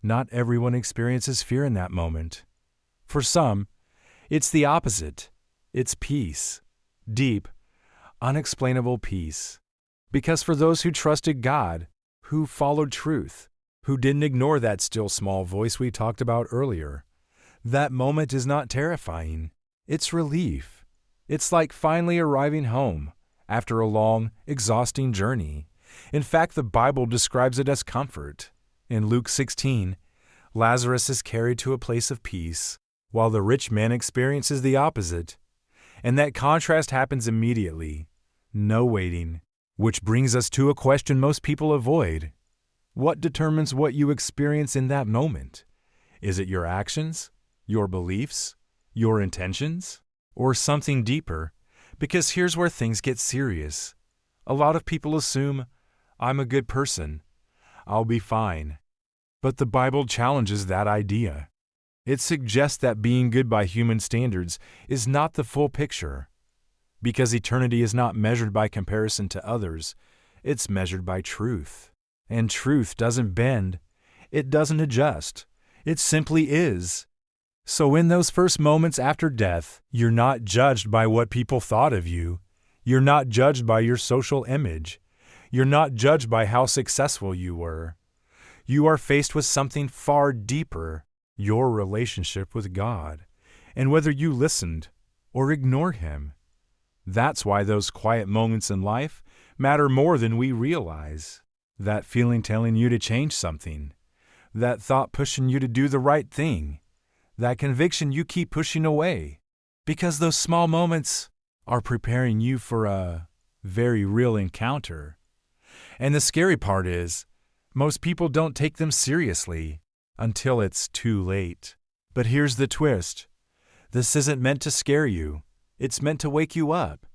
Not everyone experiences fear in that moment. For some, it's the opposite. It's peace. Deep, unexplainable peace. Because for those who trusted God, who followed truth, who didn't ignore that still small voice we talked about earlier, that moment is not terrifying. It's relief. It's like finally arriving home after a long, exhausting journey. In fact, the Bible describes it as comfort. In Luke 16, Lazarus is carried to a place of peace, while the rich man experiences the opposite. And that contrast happens immediately. No waiting. Which brings us to a question most people avoid. What determines what you experience in that moment? Is it your actions, your beliefs, your intentions, or something deeper? Because here's where things get serious. A lot of people assume, I'm a good person. I'll be fine. But the Bible challenges that idea. It suggests that being good by human standards is not the full picture. Because eternity is not measured by comparison to others, it's measured by truth. And truth doesn't bend. It doesn't adjust. It simply is. So in those first moments after death, you're not judged by what people thought of you. You're not judged by your social image. You're not judged by how successful you were. You are faced with something far deeper, your relationship with God, and whether you listened or ignored Him. That's why those quiet moments in life matter more than we realize. That feeling telling you to change something. That thought pushing you to do the right thing. That conviction you keep pushing away. Because those small moments are preparing you for a very real encounter. And the scary part is, most people don't take them seriously until it's too late. But here's the twist. This isn't meant to scare you. It's meant to wake you up.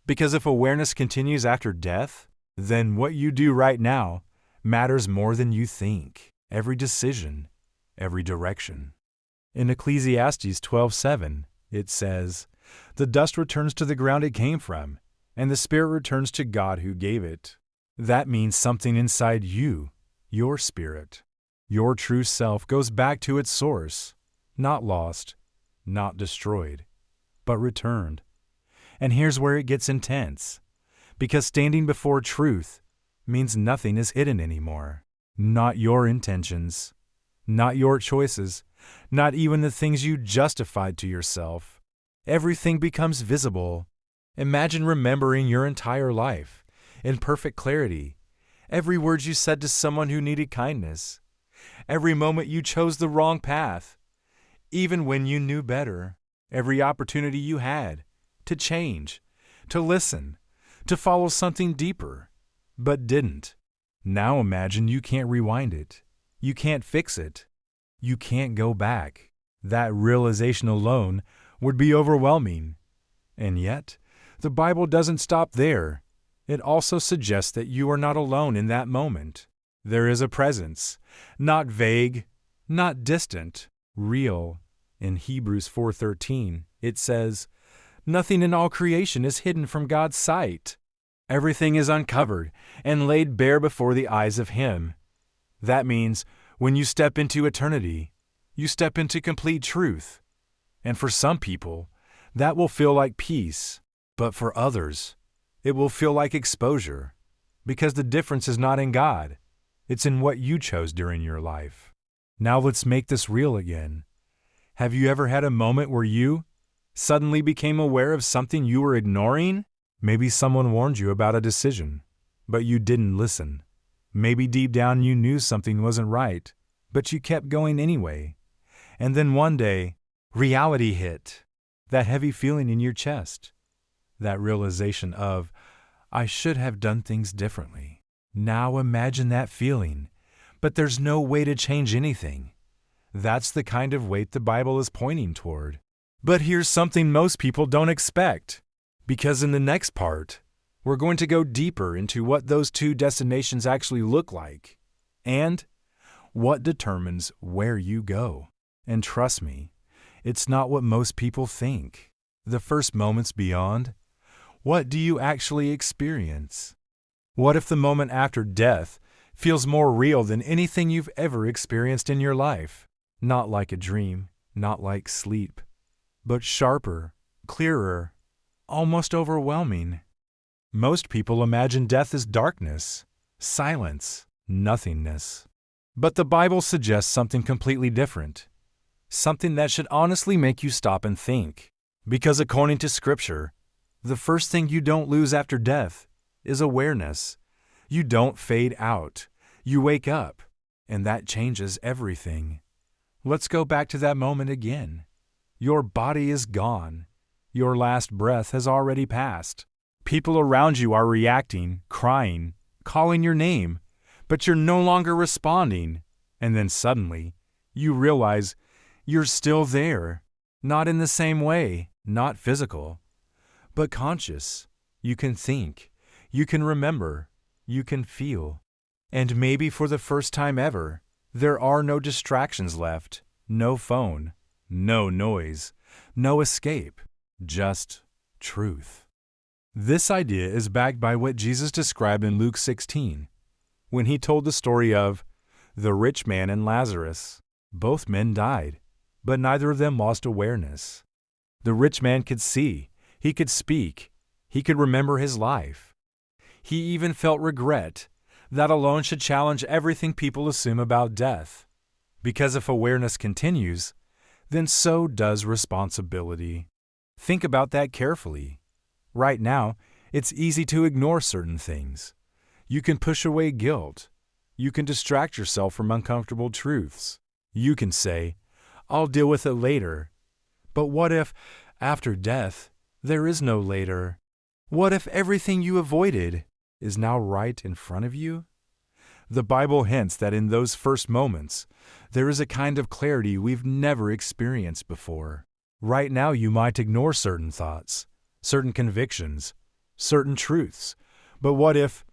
Because if awareness continues after death, then what you do right now matters more than you think. Every decision, every direction. In Ecclesiastes 12:7, it says, "The dust returns to the ground it came from, and the spirit returns to God who gave it." That means something inside you, your spirit, your true self goes back to its source, not lost, not destroyed, but returned. And here's where it gets intense. Because standing before truth means nothing is hidden anymore. Not your intentions, not your choices, not even the things you justified to yourself. Everything becomes visible. Imagine remembering your entire life in perfect clarity. Every word you said to someone who needed kindness. Every moment you chose the wrong path. Even when you knew better. Every opportunity you had to change, to listen, to follow something deeper, but didn't. Now imagine you can't rewind it. You can't fix it. You can't go back. That realization alone would be overwhelming. And yet, the Bible doesn't stop there. It also suggests that you are not alone in that moment. There is a presence, not vague, not distant, real. In Hebrews 4:13, it says, "Nothing in all creation is hidden from God's sight. Everything is uncovered and laid bare before the eyes of Him." That means when you step into eternity, you step into complete truth. And for some people, that will feel like peace. But for others, it will feel like exposure. Because the difference is not in God. It's in what you chose during your life. Now let's make this real again. Have you ever had a moment where you suddenly became aware of something you were ignoring? Maybe someone warned you about a decision, but you didn't listen. Maybe deep down you knew something wasn't right, but you kept going anyway. And then one day, reality hit. That heavy feeling in your chest. That realization of, I should have done things differently. Now imagine that feeling, but there's no way to change anything. That's the kind of weight the Bible is pointing toward. But here's something most people don't expect. Because in the next part, we're going to go deeper into what those two destinations actually look like, and what determines where you go. And trust me, it's not what most people think. The first moments beyond, what do you actually experience? What if the moment after death feels more real than anything you've ever experienced in your life. Not like a dream, not like sleep, but sharper, clearer, almost overwhelming. Most people imagine death as darkness, silence, nothingness. But the Bible suggests something completely different, something that should honestly make you stop and think. Because according to Scripture, the first thing you don't lose after death is awareness. You don't fade out. You wake up, and that changes everything. Let's go back to that moment again. Your body is gone. Your last breath has already passed. People around you are reacting, crying, calling your name, but you're no longer responding. And then suddenly, you realize you're still there. Not in the same way, not physical, but conscious. You can think, you can remember, you can feel. And maybe for the first time ever, there are no distractions left, no phone, no noise, no escape, just truth. This idea is backed by what Jesus described in Luke 16, when he told the story of the rich man and Lazarus. Both men died, but neither of them lost awareness. The rich man could see, he could speak, he could remember his life. He even felt regret. That alone should challenge everything people assume about death. Because if awareness continues, then so does responsibility. Think about that carefully. Right now, it's easy to ignore certain things. You can push away guilt. You can distract yourself from uncomfortable truths. You can say, "I'll deal with it later." But what if, after death, there is no later? What if everything you avoided is now right in front of you? The Bible hints that in those first moments, there is a kind of clarity we've never experienced before. Right now, you might ignore certain thoughts, certain convictions, certain truths. But what if,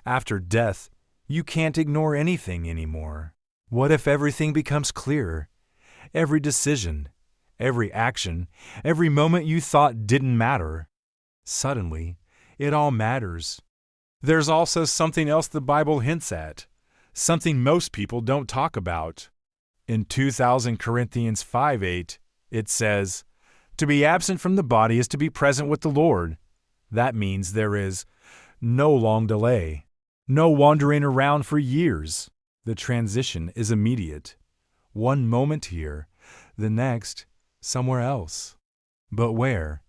after death, you can't ignore anything anymore? What if everything becomes clear? Every decision, every action, every moment you thought didn't matter. Suddenly, it all matters. There's also something else the Bible hints at, something most people don't talk about. In 2 Corinthians 5:8, it says, "To be absent from the body is to be present with the Lord." That means there is no long delay, no wandering around for years. The transition is immediate. One moment here, the next somewhere else. But where?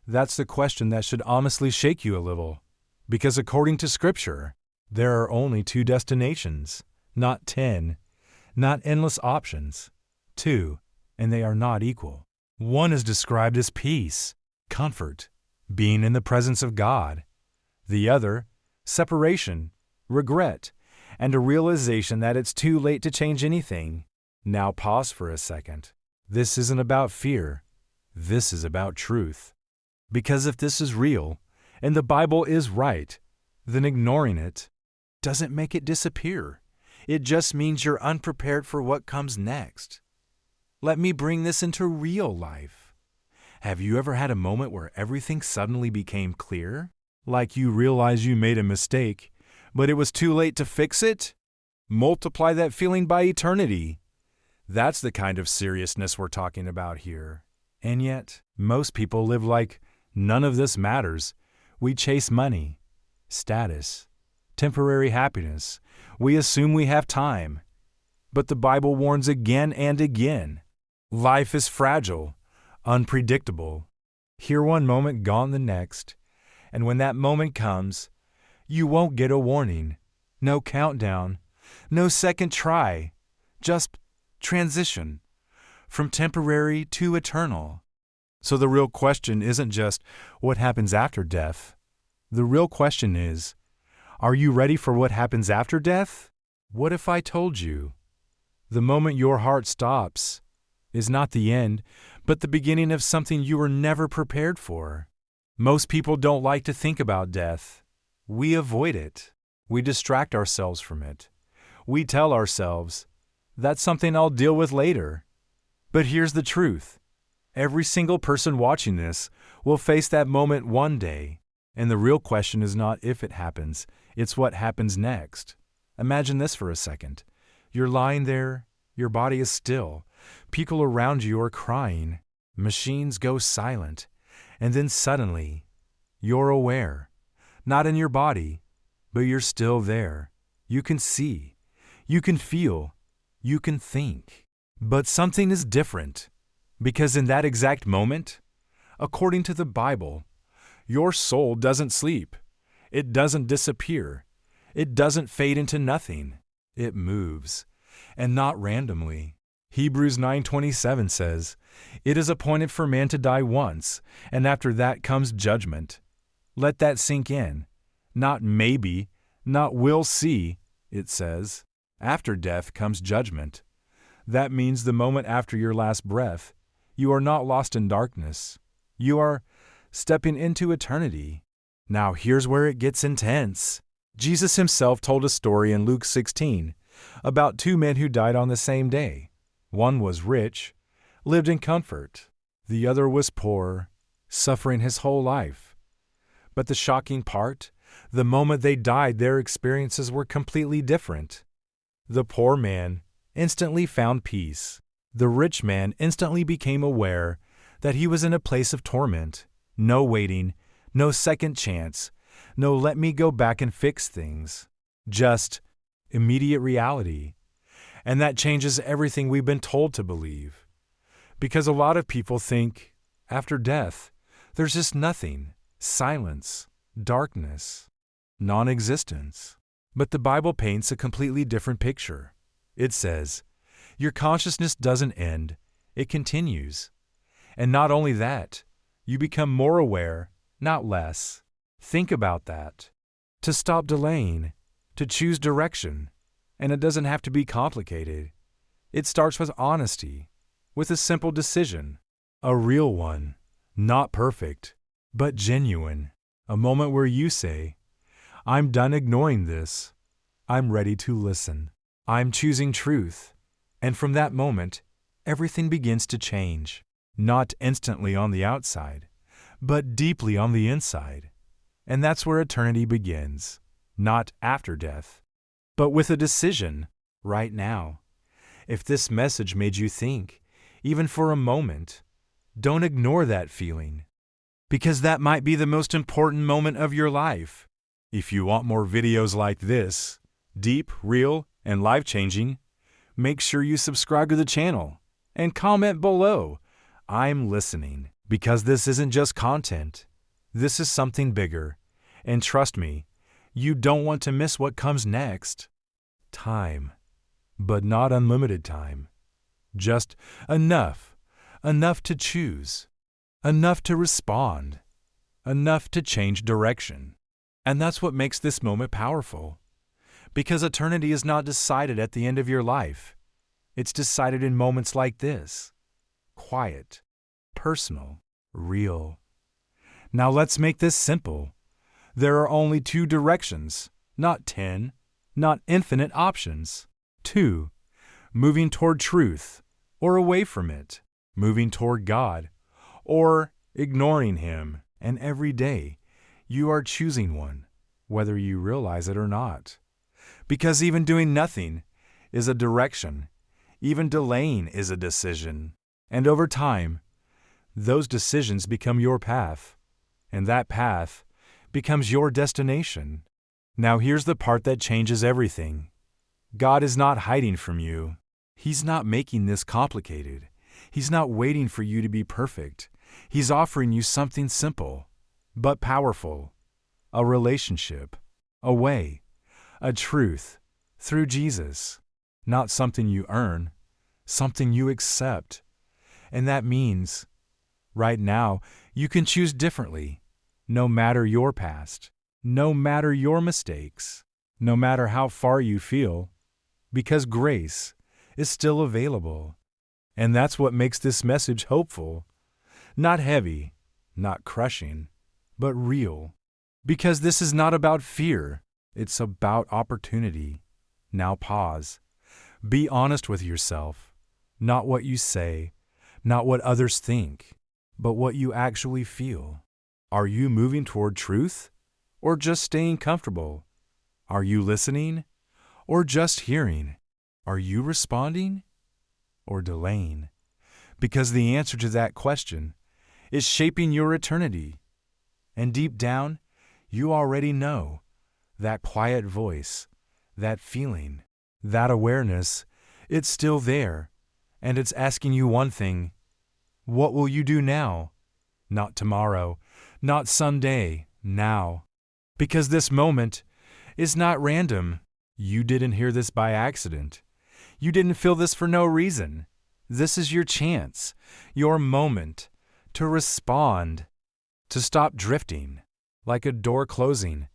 That's the question that should honestly shake you a little. Because according to Scripture, there are only 2 destinations, not 10, not endless options. 2, and they are not equal. One is described as peace, comfort, being in the presence of God. The other, separation, regret, and a realization that it's too late to change anything. Now pause for a second. This isn't about fear. This is about truth. Because if this is real, and the Bible is right, then ignoring it doesn't make it disappear. It just means you're unprepared for what comes next. Let me bring this into real life. Have you ever had a moment where everything suddenly became clear? Like you realize you made a mistake, but it was too late to fix it? Multiply that feeling by eternity. That's the kind of seriousness we're talking about here. And yet, most people live like none of this matters. We chase money, status, temporary happiness. We assume we have time. But the Bible warns again and again. Life is fragile, unpredictable. Here one moment, gone the next. And when that moment comes, you won't get a warning. No countdown, no second try. Just transition from temporary to eternal. So the real question isn't just what happens after death. The real question is, are you ready for what happens after death? What if I told you the moment your heart stops is not the end, but the beginning of something you were never prepared for? Most people don't like to think about death. We avoid it. We distract ourselves from it. We tell ourselves, that's something I'll deal with later. But here's the truth. Every single person watching this will face that moment one day. And the real question is not if it happens, it's what happens next. Imagine this for a second. You're lying there, your body is still, people around you are crying, machines go silent, and then suddenly, you're aware. Not in your body, but you're still there. You can see, you can feel, you can think. But something is different, because in that exact moment, according to the Bible, your soul doesn't sleep. It doesn't disappear. It doesn't fade into nothing. It moves, and not randomly. Hebrews 9:27 says, "It is appointed for man to die once, and after that comes judgment." Let that sink in. Not maybe, not we'll see, it says. After death comes judgment. That means the moment after your last breath, you are not lost in darkness. You are stepping into eternity. Now here's where it gets intense. Jesus himself told a story in Luke 16 about two men who died on the same day. One was rich, lived in comfort. The other was poor, suffering his whole life. But the shocking part, the moment they died, their experiences were completely different. The poor man instantly found peace. The rich man instantly became aware that he was in a place of torment. No waiting, no second chance, no let me go back and fix things. Just immediate reality. And that changes everything we've been told to believe. Because a lot of people think, after death, there's just nothing, silence, darkness, non-existence. But the Bible paints a completely different picture. It says, your consciousness doesn't end, it continues. And not only that, you become more aware, not less. Think about that. To stop delaying, to choose direction. And it doesn't have to be complicated. It starts with honesty, with a simple decision. A real one, not perfect, but genuine. A moment where you say, I'm done ignoring this. I'm ready to listen. I'm choosing truth. And from that moment, everything begins to change. Not instantly on the outside, but deeply on the inside. And that's where eternity begins. Not after death, but with a decision right now. If this message made you think, even for a moment, don't ignore that feeling, because that might be the most important moment of your life. If you want more videos like this, deep, real, and life-changing, make sure you subscribe to the channel and comment below, I'm listening, because this isn't just content. This is something bigger. And trust me, you don't want to miss what comes next. Time, but not unlimited time. Just enough to choose, enough to respond, enough to change direction. And that's what makes this moment powerful. Because eternity is not decided at the end of your life. It's decided in moments like this. Quiet, personal, real. Now let's make this simple. There are only two directions, not 10, not infinite options. 2. Moving toward truth, or away from it. Moving toward God, or ignoring Him. And every day, you are choosing one, whether you realize it or not. Because even doing nothing is a direction. Even delaying is a decision. And over time, those decisions become your path. And that path becomes your destination. Now here's the part that changes everything. God is not hiding from you. He's not making this complicated. He's not waiting for you to be perfect. He's offering you something simple, but powerful. A relationship, a way, a truth, through Jesus. Not something you earn, something you accept. And that means, right now, you can choose differently, no matter your past, no matter your mistakes, no matter how far you feel, because grace is still available. And that's what makes this message hopeful. Not heavy, not crushing, but real. Because this is not about fear, it's about opportunity. Now pause. Be honest with yourself. Not what you say, not what others think, but what you actually feel. Are you moving toward truth, or just staying comfortable? Are you listening, or just hearing? Are you responding or delaying? Because the answer to that question is shaping your eternity. And deep down, you already know that quiet voice, that feeling, that awareness, it's still there, and it's asking you one thing: what will you do now? Not tomorrow, not someday, now. Because this moment is not random. You didn't hear this by accident. You didn't feel this for no reason. This is your chance, your moment to respond, to stop drifting like a door closing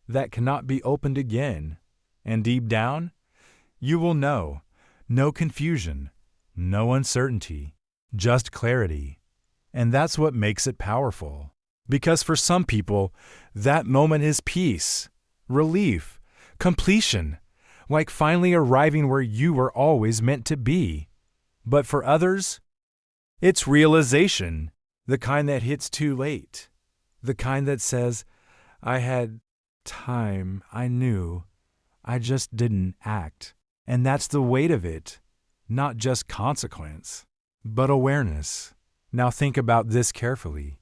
that cannot be opened again. And deep down, you will know no confusion, no uncertainty, just clarity. And that's what makes it powerful. Because for some people, that moment is peace, relief, completion, like finally arriving where you were always meant to be. But for others, it's realization, the kind that hits too late, the kind that says, I had time, I knew, I just didn't act. And that's the weight of it, not just consequence, but awareness. Now think about this carefully.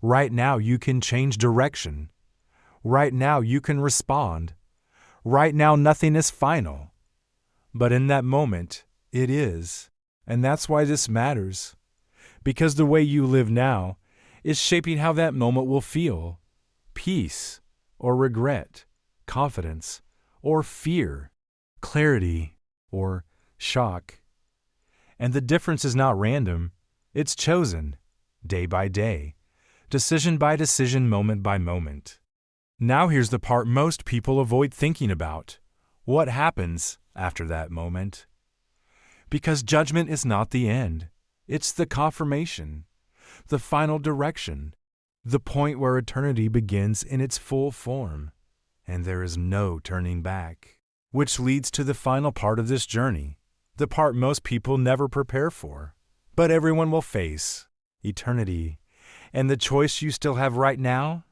Right now you can change direction. Right now you can respond. Right now nothing is final. But in that moment, it is. And that's why this matters. Because the way you live now is shaping how that moment will feel. Peace or regret, confidence or fear, clarity or shock. And the difference is not random. It's chosen, day by day, decision by decision, moment by moment. Now here's the part most people avoid thinking about. What happens after that moment? Because judgment is not the end. It's the confirmation, the final direction, the point where eternity begins in its full form. And there is no turning back. Which leads to the final part of this journey, the part most people never prepare for. But everyone will face eternity. And the choice you still have right now?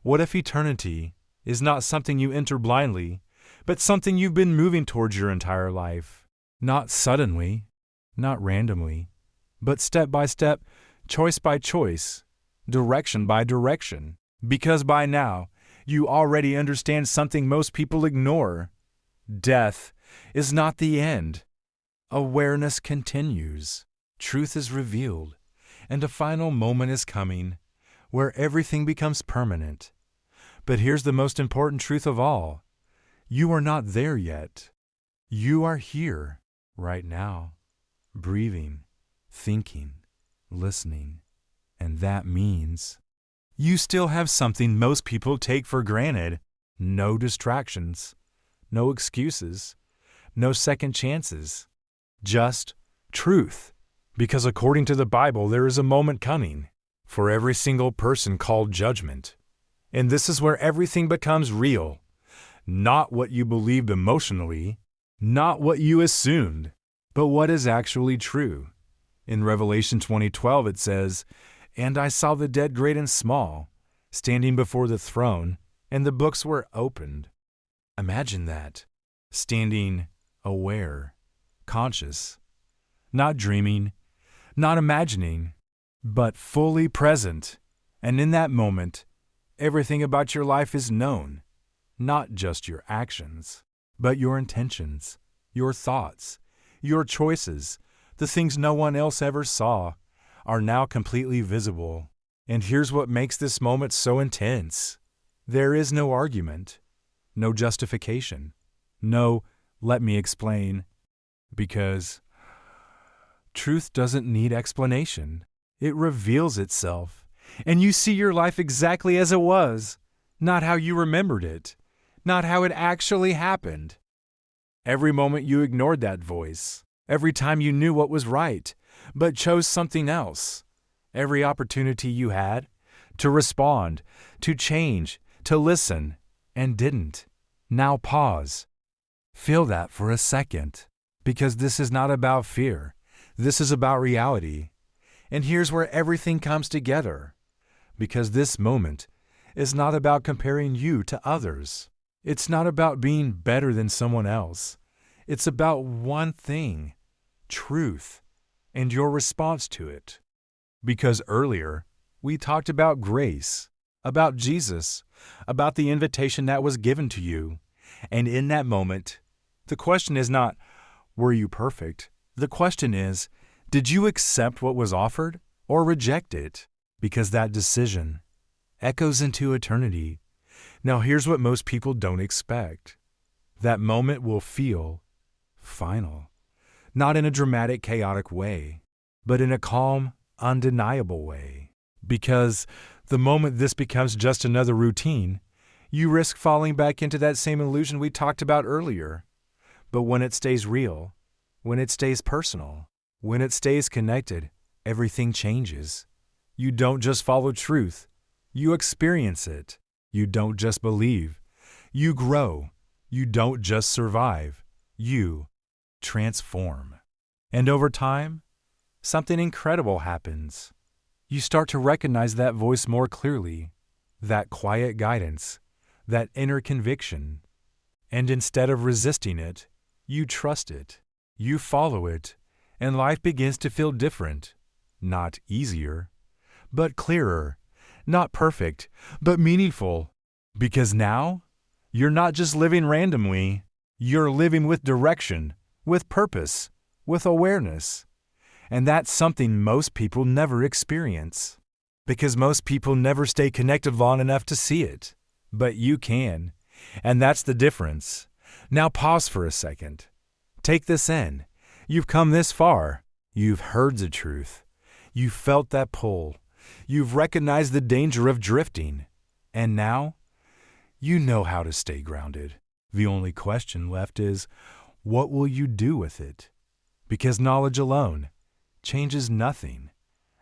What if eternity is not something you enter blindly, but something you've been moving towards your entire life? Not suddenly, not randomly, but step by step, choice by choice, direction by direction. Because by now, you already understand something most people ignore. Death is not the end. Awareness continues. Truth is revealed, and a final moment is coming where everything becomes permanent. But here's the most important truth of all. You are not there yet. You are here, right now, breathing, thinking, listening. And that means you still have something most people take for granted. No distractions, no excuses, no second chances. Just truth. Because according to the Bible, there is a moment coming for every single person called judgment. And this is where everything becomes real. Not what you believed emotionally, not what you assumed, but what is actually true. In Revelation 20:12 it says, "And I saw the dead great and small, standing before the throne, and the books were opened." Imagine that, standing aware, conscious, not dreaming, not imagining, but fully present. And in that moment, everything about your life is known, not just your actions, but your intentions, your thoughts, your choices, the things no one else ever saw, are now completely visible. And here's what makes this moment so intense. There is no argument, no justification, no "let me explain," because truth doesn't need explanation. It reveals itself, and you see your life exactly as it was, not how you remembered it, not how it actually happened. Every moment you ignored that voice, every time you knew what was right, but chose something else, every opportunity you had to respond, to change, to listen, and didn't. Now pause. Feel that for a second, because this is not about fear. This is about reality. And here's where everything comes together. Because this moment is not about comparing you to others. It's not about being better than someone else. It's about one thing: truth, and your response to it. Because earlier, we talked about grace, about Jesus, about the invitation that was given to you. And in that moment, the question is not, were you perfect? The question is, did you accept what was offered or reject it? Because that decision echoes into eternity. Now here's what most people don't expect. That moment will feel final. Not in a dramatic, chaotic way, but in a calm, undeniable way. Because the moment this becomes just another routine, you risk falling back into that same illusion we talked about earlier. But when it stays real, when it stays personal, when it stays connected, everything changes. You don't just follow truth, you experience it. You don't just believe, you grow. You don't just survive, you transform. And over time, something incredible happens. You start to recognize that voice more clearly, that quiet guidance, that inner conviction. And instead of resisting it, you trust it, you follow it, and life begins to feel different. Not easier, but clearer. Not perfect, but meaningful. Because now, you're not just living randomly, you're living with direction, with purpose, with awareness. And that's something most people never experience. Because most people never stay connected long enough to see it. But you can. And that's the difference. Now pause for a second. Take this in. You've come this far. You've heard the truth. You've felt that pull. You've recognized the danger of drifting. And now, you know how to stay grounded. The only question left is, what will you do with it? Because knowledge alone changes nothing.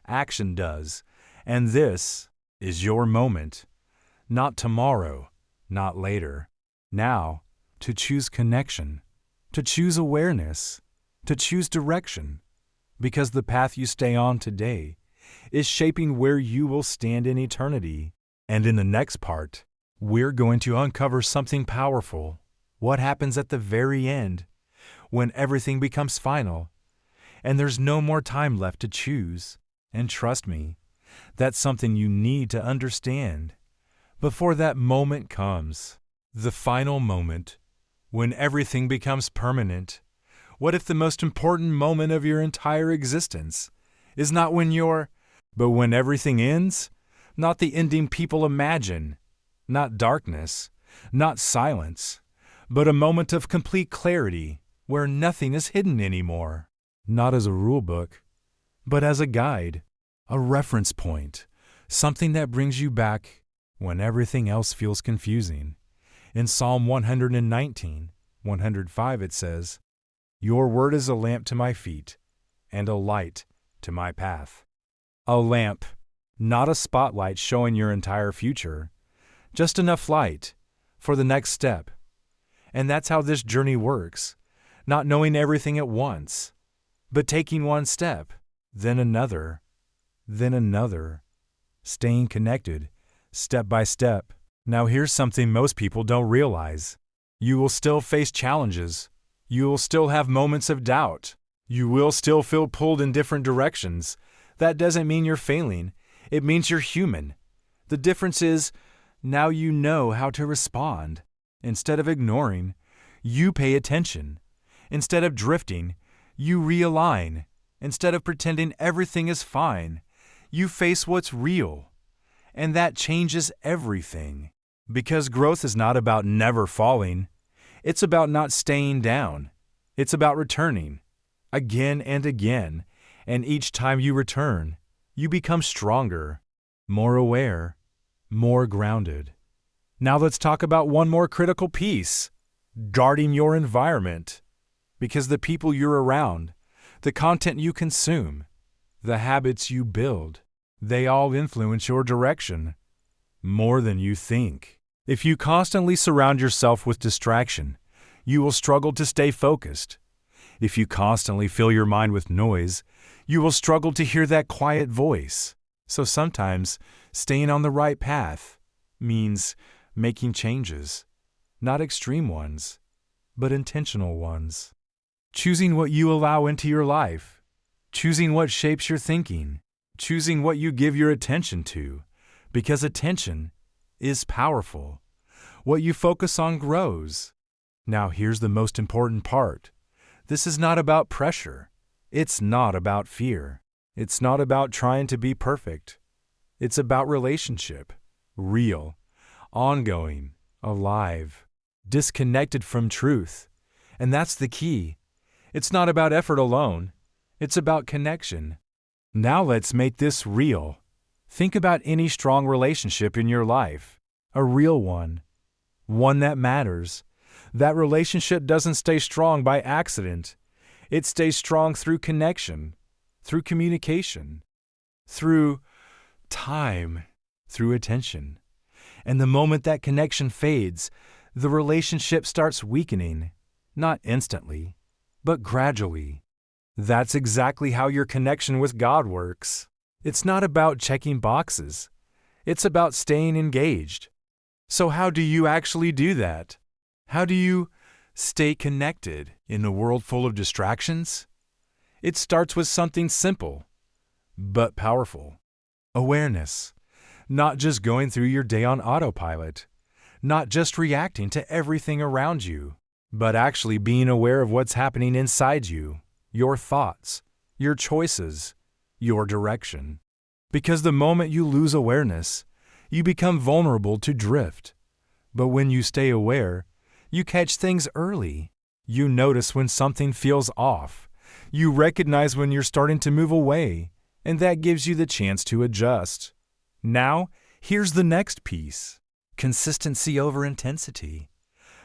Action does. And this is your moment. Not tomorrow, not later. Now, to choose connection, to choose awareness, to choose direction. Because the path you stay on today is shaping where you will stand in eternity. And in the next part, we're going to uncover something powerful. What happens at the very end, when everything becomes final, and there's no more time left to choose. And trust me, that's something you need to understand before that moment comes. The final moment, when everything becomes permanent. What if the most important moment of your entire existence is not when but when everything ends? Not the ending people imagine, not darkness, not silence, but a moment of complete clarity where nothing is hidden anymore. Not as a rule book, but as a guide, a reference point, something that brings you back when everything else feels confusing. In Psalm 119, 105 it says, "Your word is a lamp to my feet and a light to my path." A lamp, not a spotlight showing your entire future, just enough light for the next step. And that's how this journey works, not knowing everything at once, but taking one step, then another, staying connected, step by step. Now here's something most people don't realize. You will still face challenges. You will still have moments of doubt. You will still feel pulled in different directions. That doesn't mean you're failing. It means you're human. The difference is, now you know how to respond. Instead of ignoring, you pay attention. Instead of drifting, you realign. Instead of pretending everything is fine, you face what's real. And that changes everything. Because growth is not about never falling. It's about not staying down. It's about returning, again and again. And each time you return, you become stronger, more aware, more grounded. Now let's talk about one more critical piece: guarding your environment. Because the people you're around, the content you consume, the habits you build, they all influence your direction more than you think. If you constantly surround yourself with distraction, you will struggle to stay focused. If you constantly fill your mind with noise, you will struggle to hear that quiet voice. So sometimes staying on the right path means making changes, not extreme ones, but intentional ones. Choosing what you allow into your life, choosing what shapes your thinking, choosing what you give your attention to, because attention is powerful. What you focus on grows. Now here's the most important part. This is not about pressure. It's not about fear. It's not about trying to be perfect. It's about relationship, real, ongoing, alive, disconnected from truth. And that's the key. It's not about effort alone. It's about connection. Now let's make this real. Think about any strong relationship in your life, a real one that matters. That relationship doesn't stay strong by accident. It stays strong through connection, through communication, through time, through attention. And the moment that connection fades, the relationship starts weakening, not instantly, but gradually. That's exactly how your connection with God works. It's not about checking boxes. It's about staying engaged. So how do you actually do that? How do you stay connected in a world full of distractions? It starts with something simple, but powerful. Awareness. Not just going through your day on autopilot. Not just reacting to everything around you, but actually being aware of what's happening inside you, your thoughts, your choices, your direction. Because the moment you lose awareness, you become vulnerable to drift. But when you stay aware, you catch things early. You notice when something feels off. You recognize when you're starting to move away, and that gives you the chance to adjust. Now, here's the next piece. Consistency over intensity.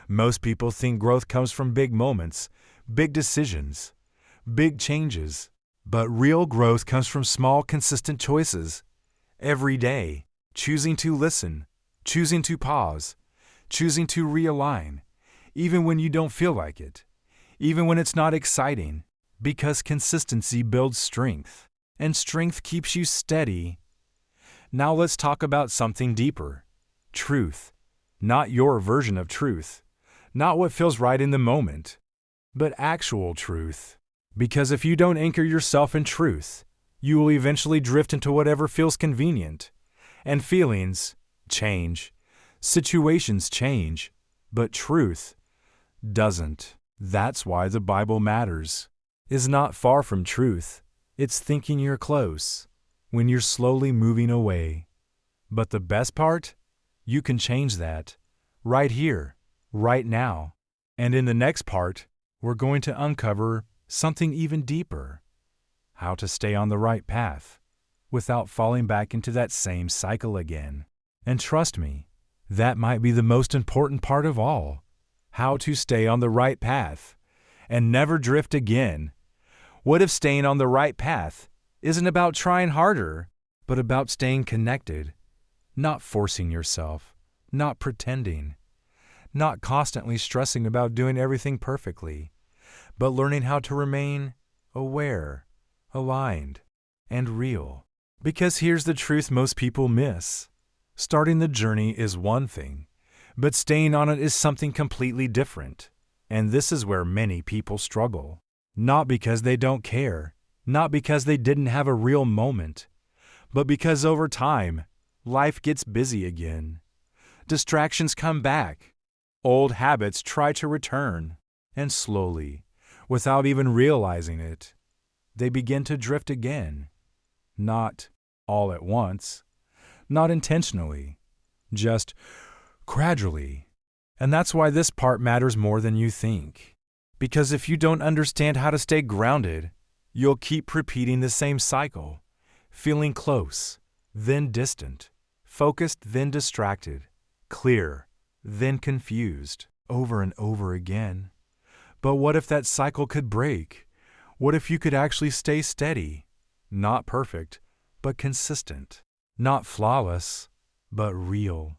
Most people think growth comes from big moments, big decisions, big changes. But real growth comes from small, consistent choices. Every day, choosing to listen, choosing to pause, choosing to realign, even when you don't feel like it, even when it's not exciting, because consistency builds strength, and strength keeps you steady. Now let's talk about something deeper. Truth. Not your version of truth. Not what feels right in the moment, but actual truth. Because if you don't anchor yourself in truth, you will eventually drift into whatever feels convenient. And feelings change. Situations change. But truth doesn't. That's why the Bible matters. Is not far from truth. It's thinking you're close when you're slowly moving away. But the best part? You can change that. Right here, right now. And in the next part, we're going to uncover something even deeper. How to stay on the right path without falling back into that same cycle again. And trust me, that might be the most important part of all. How to stay on the right path and never drift again. What if staying on the right path isn't about trying harder, but about staying connected, not forcing yourself, not pretending, not constantly stressing about doing everything perfectly, but learning how to remain aware, aligned, and real. Because here's the truth most people miss. Starting the journey is one thing, but staying on it is something completely different. And this is where many people struggle. Not because they don't care, not because they didn't have a real moment, but because over time, life gets busy again. Distractions come back. Old habits try to return, and slowly, without even realizing it, they begin to drift again. Not all at once, not intentionally, just gradually. And that's why this part matters more than you think. Because if you don't understand how to stay grounded, you'll keep repeating the same cycle, feeling close, then distant, focused, then distracted, clear, then confused, over and over again. But what if that cycle could break? What if you could actually stay steady? Not perfect, but consistent. Not flawless, but real.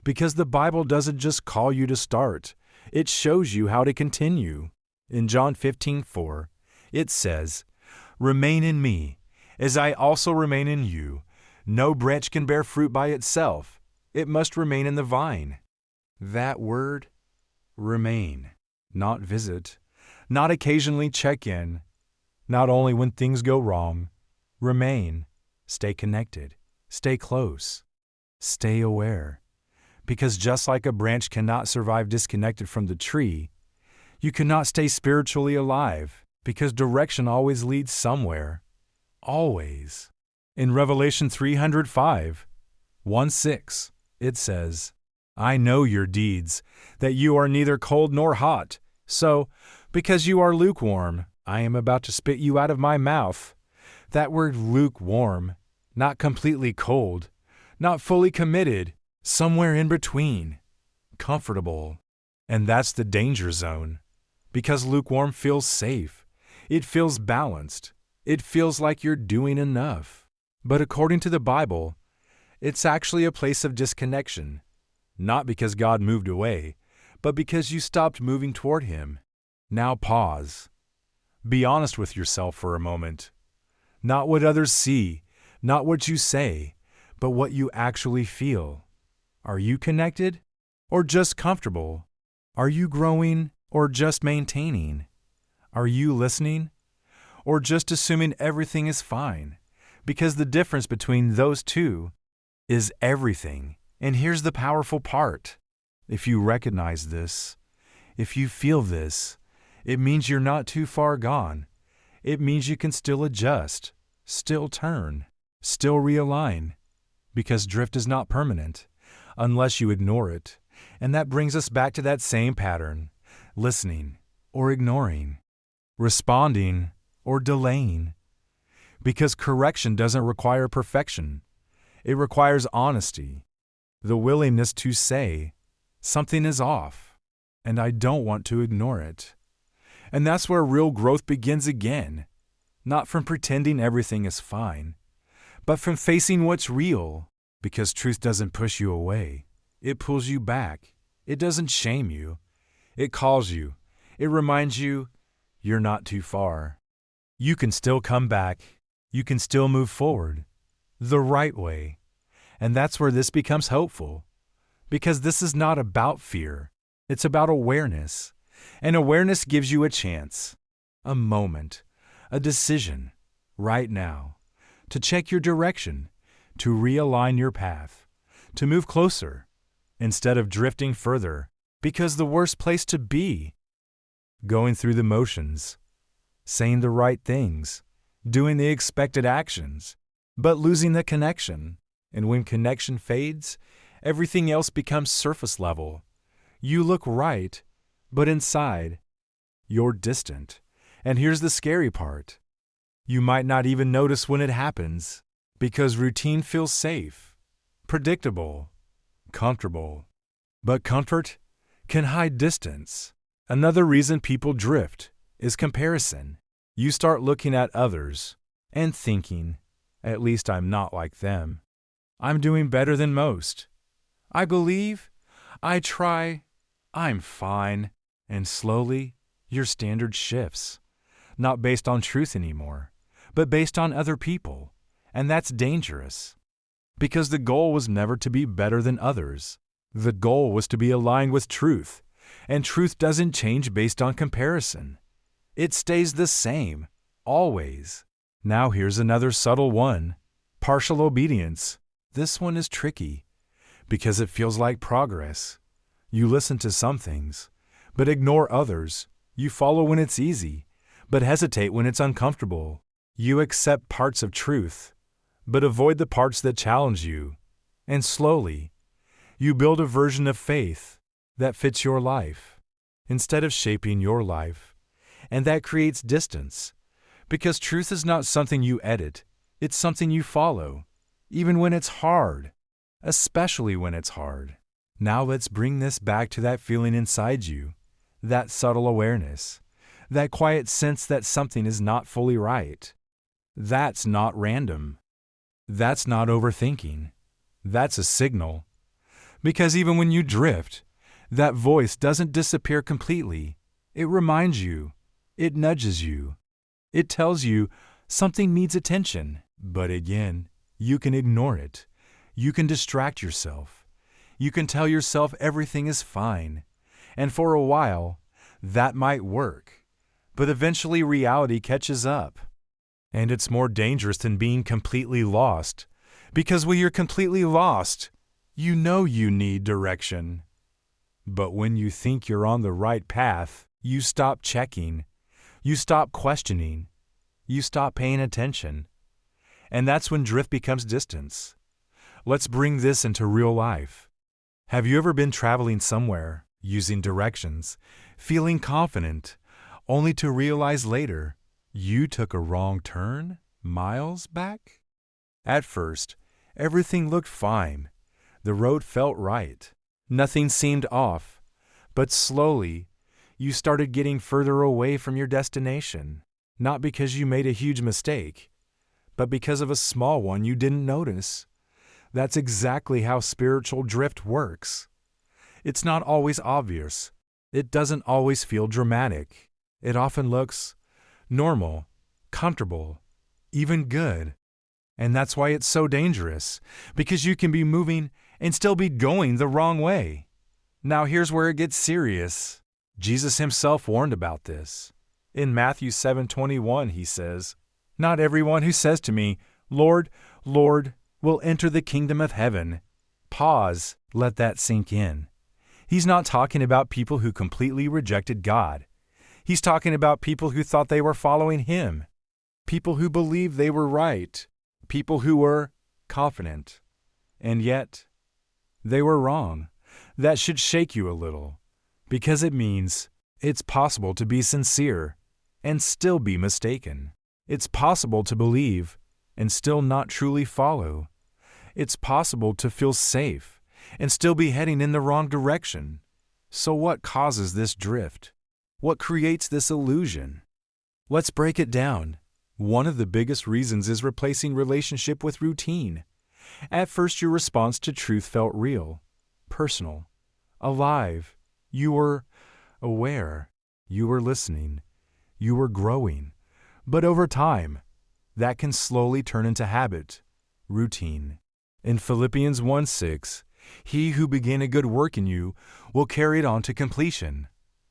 Because the Bible doesn't just call you to start, it shows you how to continue. In John 15:4, it says, "Remain in me, as I also remain in you. No branch can bear fruit by itself. It must remain in the vine." That word, remain, not visit, not occasionally check in, not only when things go wrong. Remain, stay connected, stay close, stay aware. Because just like a branch cannot survive disconnected from the tree, you cannot stay spiritually alive, because direction always leads somewhere. Always. In Revelation 305, 1:6, it says, I know your deeds, that you are neither cold nor hot. So, because you are lukewarm, I am about to spit you out of my mouth. That word lukewarm, not completely cold, not fully committed, somewhere in between, comfortable. And that's the danger zone. Because lukewarm feels safe. It feels balanced. It feels like you're doing enough. But according to the Bible, it's actually a place of disconnection. Not because God moved away, but because you stopped moving toward Him. Now pause. Be honest with yourself for a moment. Not what others see, not what you say, but what you actually feel. Are you connected or just comfortable? Are you growing or just maintaining? Are you listening or just assuming everything is fine? Because the difference between those two is everything. And here's the powerful part. If you recognize this, if you feel this, it means you're not too far gone. It means you can still adjust, still turn, still realign. Because drift is not permanent, unless you ignore it. And that brings us back to that same pattern, listening or ignoring, responding or delaying. Because correction doesn't require perfection. It requires honesty, the willingness to say, something is off, and I don't want to ignore it. And that's where real growth begins again, not from pretending everything is fine, but from facing what's real, because truth doesn't push you away. It pulls you back. It doesn't shame you. It calls you. It reminds you you're not too far. You can still come back. You can still move forward the right way. And that's where this becomes hopeful. Because this is not about fear. It's about awareness. And awareness gives you a chance, a moment, a decision, right now, to check your direction, to realign your path, to move closer, instead of drifting further. Because the worst place to be, going through the motions, saying the right things, doing the expected actions, but losing the connection. And when connection fades, everything else becomes surface level. You look right, but inside, you're distant. And here's the scary part. You might not even notice when it happens, because routine feels safe, predictable, comfortable. But comfort can hide distance. Another reason people drift is comparison. You start looking at others and thinking, at least I'm not like them. I'm doing better than most. I believe, I try, I'm fine. And slowly, your standard shifts. Not based on truth anymore, but based on other people. And that's dangerous. Because the goal was never to be better than others. The goal was to be aligned with truth. And truth doesn't change based on comparison. It stays the same, always. Now here's another subtle one. Partial obedience. This one is tricky, because it feels like progress. You listen to some things, but ignore others. You follow when it's easy, but hesitate when it's uncomfortable. You accept parts of truth, but avoid the parts that challenge you. And slowly, you build a version of faith that fits your life, instead of shaping your life. And that creates distance, because truth is not something you edit, it's something you follow. Even when it's hard, especially when it's hard. Now let's bring this back to that feeling inside you, that subtle awareness, that quiet sense that something is not fully right. That's not random. That's not overthinking. That's a signal. Because even when you drift, that voice doesn't disappear completely. It reminds you. It nudges you. It tells you something needs attention. But again, you can ignore it. You can distract yourself. You can tell yourself everything is fine, and for a while, that might work. But eventually reality catches up. And it's more dangerous than being completely lost, because when you're completely lost, you know you need direction. But when you think you're on the right path, you stop checking, you stop questioning, you stop paying attention. And that's when drift becomes distance. Let's bring this into real life. Have you ever been traveling somewhere, using directions, feeling confident, only to realize later you took a wrong turn miles back? At first, everything looked fine. The road felt right. Nothing seemed off. But slowly, you started getting further away from your destination, not because you made a huge mistake, but because of a small one you didn't notice. That's exactly how spiritual drift works. It's not always obvious. It doesn't always feel dramatic. It often looks normal, comfortable, even good. And that's why it's so dangerous, because you can be moving and still be going the wrong way. Now here's where it gets serious. Jesus himself warned about this. In Matthew 7:21, he says, "Not everyone who says to me, 'Lord, Lord,' will enter the kingdom of heaven." Pause, let that sink in. He's not talking about people who completely rejected God. He's talking about people who thought they were following him, people who believed they were right, people who were confident. And yet, they were wrong. That should shake you a little, because it means it's possible to be sincere and still be mistaken. It's possible to believe and still not truly follow. It's possible to feel safe and still be heading in the wrong direction. So what causes this drift? What creates this illusion? Let's break it down. One of the biggest reasons is replacing relationship with routine. At first, your response to truth felt real, personal, alive. You were aware. You were listening. You were growing. But over time, that can slowly turn into habit, routine. In Philippians 1:6, "He who began a good work in you will carry it on to completion."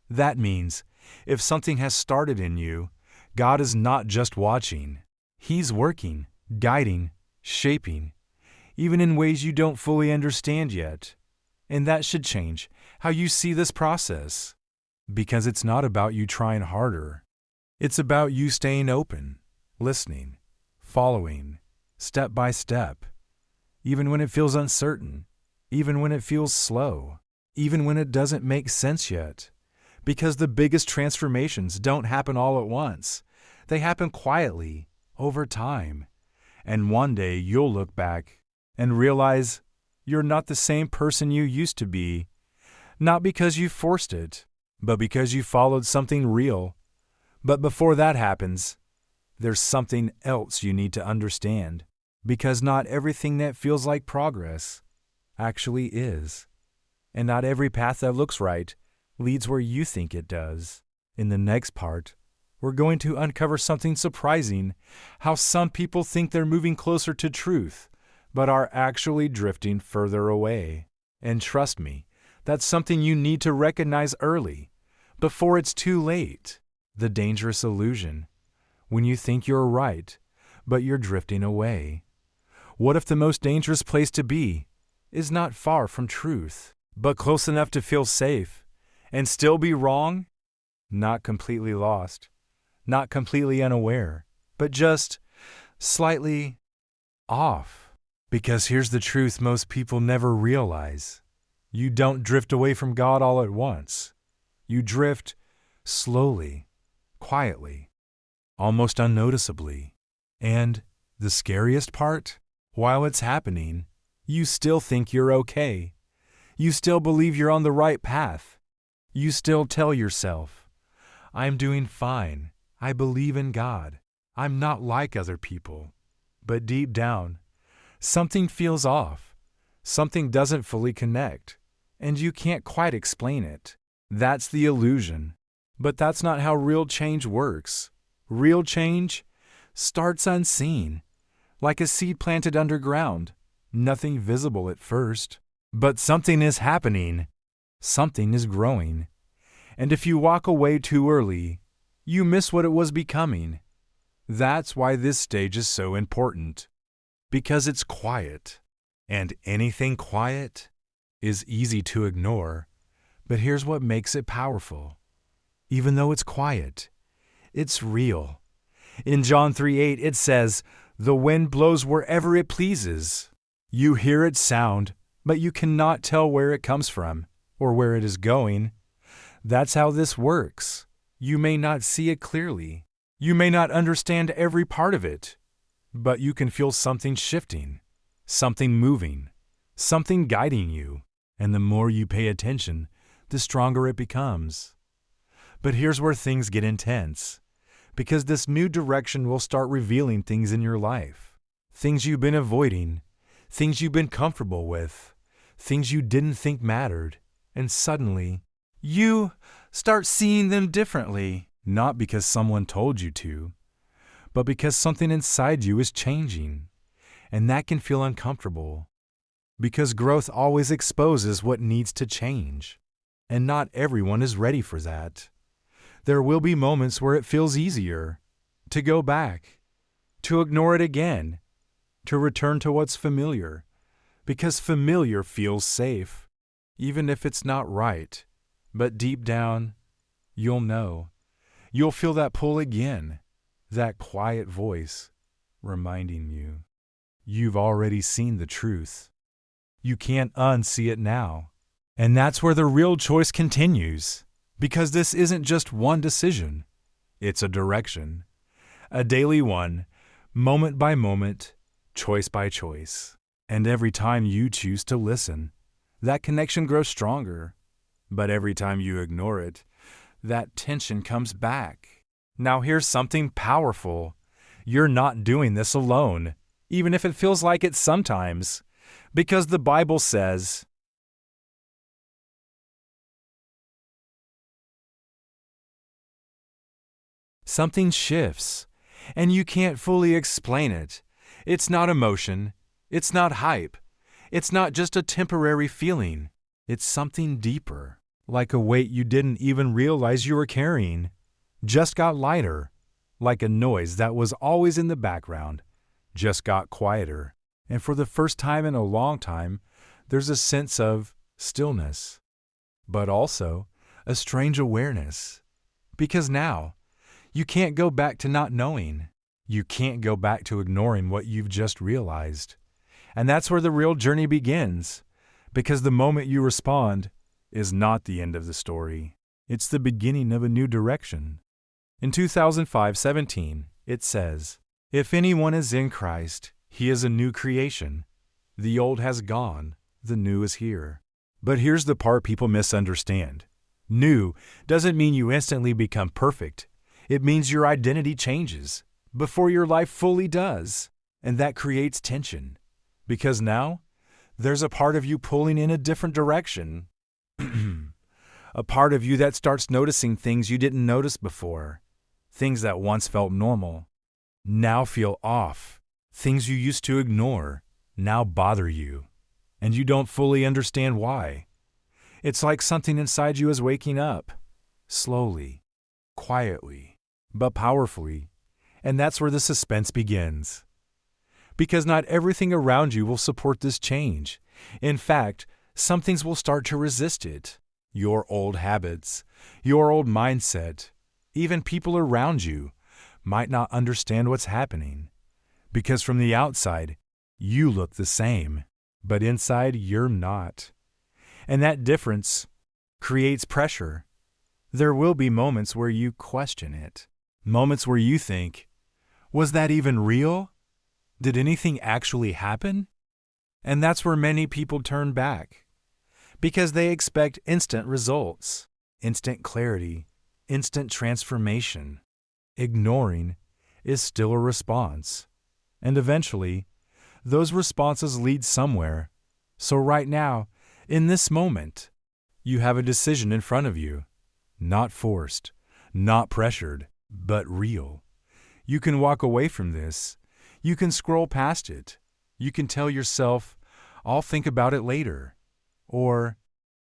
That means, if something has started in you, God is not just watching. He's working, guiding, shaping, even in ways you don't fully understand yet. And that should change how you see this process. Because it's not about you trying harder. It's about you staying open, listening, following, step by step. Even when it feels uncertain, even when it feels slow, even when it doesn't make sense yet. Because the biggest transformations don't happen all at once. They happen quietly, over time. And one day you'll look back and realize you're not the same person you used to be. Not because you forced it, but because you followed something real. But before that happens, there's something else you need to understand. Because not everything that feels like progress actually is. And not every path that looks right leads where you think it does. In the next part, we're going to uncover something surprising, how some people think they're moving closer to truth, but are actually drifting further away. And trust me, that's something you need to recognize early, before it's too late. The dangerous illusion, when you think you're right, but you're drifting away. What if the most dangerous place to be is not far from truth, but close enough to feel safe and still be wrong? Not completely lost, not completely unaware, but just slightly off. Because here's the truth most people never realize. You don't drift away from God all at once. You drift slowly, quietly, almost unnoticeably. And the scariest part? While it's happening, you still think you're okay. You still believe you're on the right path. You still tell yourself, "I'm doing fine. I believe in God. I'm not like other people." But deep down, something feels off. Something doesn't fully connect, and you can't quite explain it. That's the illusion. But that's not how real change works. Real change starts unseen, like a seed planted underground, nothing visible at first. But something is happening. Something is growing. And if you walk away too early, you miss what it was becoming. That's why this stage is so important. Because it's quiet. And anything quiet is easy to ignore. But here's what makes it powerful. Even though it's quiet, it's real. In John 3:8, it says, "The wind blows wherever it pleases. You hear its sound, but you cannot tell where it comes from or where it is going." That's how this works. You may not see it clearly. You may not understand every part of it, but you can feel something shifting, something moving, something guiding you. And the more you pay attention, the stronger it becomes. But here's where things get intense, because this new direction will start revealing things in your life. Things you've been avoiding, things you've been comfortable with, things you didn't think mattered, and suddenly, you start seeing them differently, not because someone told you to, but because something inside you is changing, and that can feel uncomfortable, because growth always exposes what needs to change, and not everyone is ready for that. There will be moments where it feels easier to go back, to ignore it again, to return to what's familiar, because familiar feels safe, even if it's not right. But deep down, you'll know. You'll feel that pull again, that quiet voice reminding you. You've already seen the truth. You can't unsee it now. And that's where the real choice continues. Because this isn't just one decision. It's a direction. A daily one, moment by moment, choice by choice. And every time you choose to listen, that connection grows stronger. But every time you ignore it, that tension comes back. Now here's something powerful. You're not doing this alone, even if it feels like it sometimes. Because the Bible says, something shifts, and you can't fully explain it. It's not emotion. It's not hype. It's not just a temporary feeling. It's something deeper, like a weight you didn't even realize you were carrying. Just got lighter, like a noise that was always in the background. Just got quieter. And for the first time in a long time, there's a sense of stillness, but also a strange awareness. Because now, you can't go back to not knowing. You can't go back to ignoring what you've just realized. And that's where the real journey begins. Because the moment you respond is not the end of the story. It's the beginning of a new direction. In 2005:17, it says, "If anyone is in Christ, he is a new creation. The old has gone, the new is here." But here's the part people misunderstand. New doesn't mean you instantly become perfect. It means your identity changes before your life fully does. And that creates tension. Because now, there's a part of you pulling in a different direction. A part of you that starts noticing things you didn't notice before. Things that once felt normal now feel off. Things you used to ignore now bother you. And you don't fully understand why. It's like something inside you is waking up. Slowly, quietly, but powerfully. And that's where the suspense begins. Because not everything around you will support this change. In fact, some things will start to resist it. Your old habits, your old mindset, even people around you might not understand what's happening. Because from the outside, you look the same, but inside you're not. And that difference creates pressure. There will be moments where you question it. Moments where you think, was that even real? Did anything actually happen? And that's where many people turn back. Because they expect instant results, instant clarity, instant transformation. Ignoring is still a response. And eventually, those responses lead somewhere. So right now, in this moment, you have a decision in front of you. Not forced, not pressured, but real. You can walk away from this. You can scroll past it. You can tell yourself, I'll think about it later. Or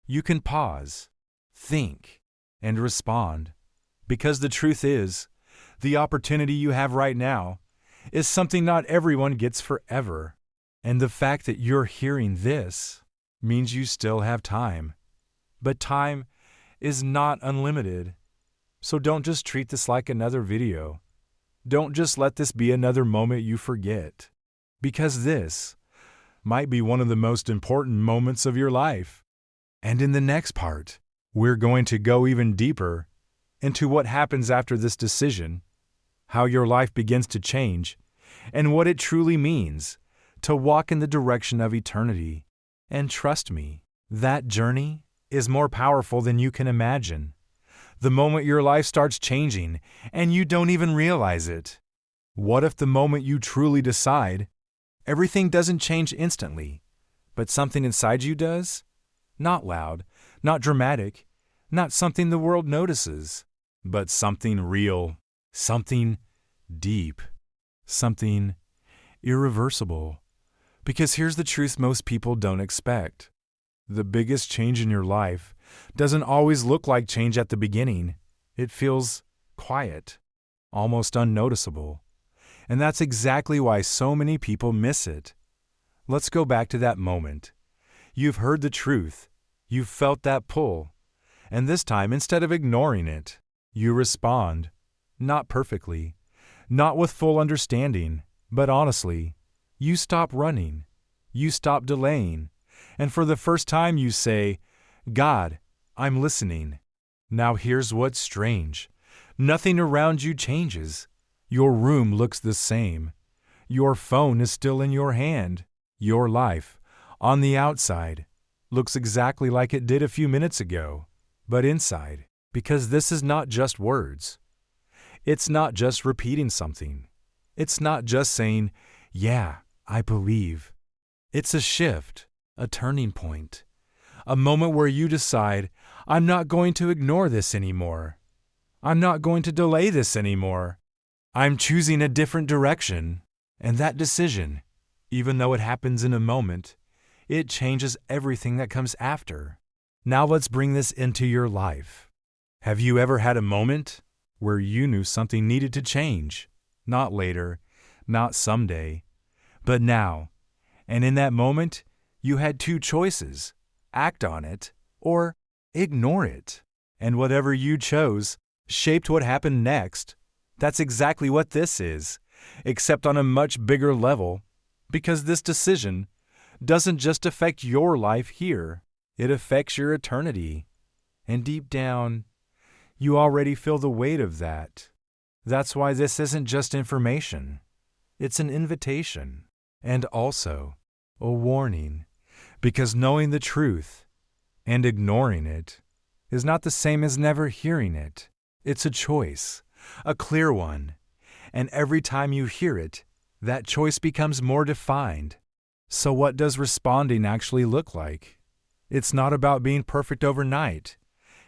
you can pause, think, and respond. Because the truth is, the opportunity you have right now is something not everyone gets forever. And the fact that you're hearing this means you still have time. But time is not unlimited. So don't just treat this like another video. Don't just let this be another moment you forget. Because this might be one of the most important moments of your life. And in the next part, we're going to go even deeper into what happens after this decision, how your life begins to change, and what it truly means to walk in the direction of eternity. And trust me, that journey is more powerful than you can imagine. The moment your life starts changing and you don't even realize it. What if the moment you truly decide, everything doesn't change instantly, but something inside you does? Not loud, not dramatic, not something the world notices, but something real, something deep, something irreversible. Because here's the truth most people don't expect. The biggest change in your life doesn't always look like change at the beginning. It feels quiet, almost unnoticeable. And that's exactly why so many people miss it. Let's go back to that moment. You've heard the truth. You've felt that pull. And this time, instead of ignoring it, you respond. Not perfectly, not with full understanding, but honestly. You stop running. You stop delaying. And for the first time you say, God, I'm listening. Now here's what's strange. Nothing around you changes. Your room looks the same. Your phone is still in your hand. Your life, on the outside, looks exactly like it did a few minutes ago. But inside, because this is not just words. It's not just repeating something. It's not just saying, yeah, I believe. It's a shift, a turning point, a moment where you decide, I'm not going to ignore this anymore. I'm not going to delay this anymore. I'm choosing a different direction. And that decision, even though it happens in a moment, it changes everything that comes after. Now let's bring this into your life. Have you ever had a moment where you knew something needed to change? Not later, not someday, but now. And in that moment, you had two choices: act on it or ignore it. And whatever you chose shaped what happened next. That's exactly what this is, except on a much bigger level, because this decision doesn't just affect your life here, it affects your eternity. And deep down, you already feel the weight of that. That's why this isn't just information. It's an invitation. And also a warning, because knowing the truth and ignoring it is not the same as never hearing it. It's a choice, a clear one, and every time you hear it, that choice becomes more defined. So what does responding actually look like? It's not about being perfect overnight.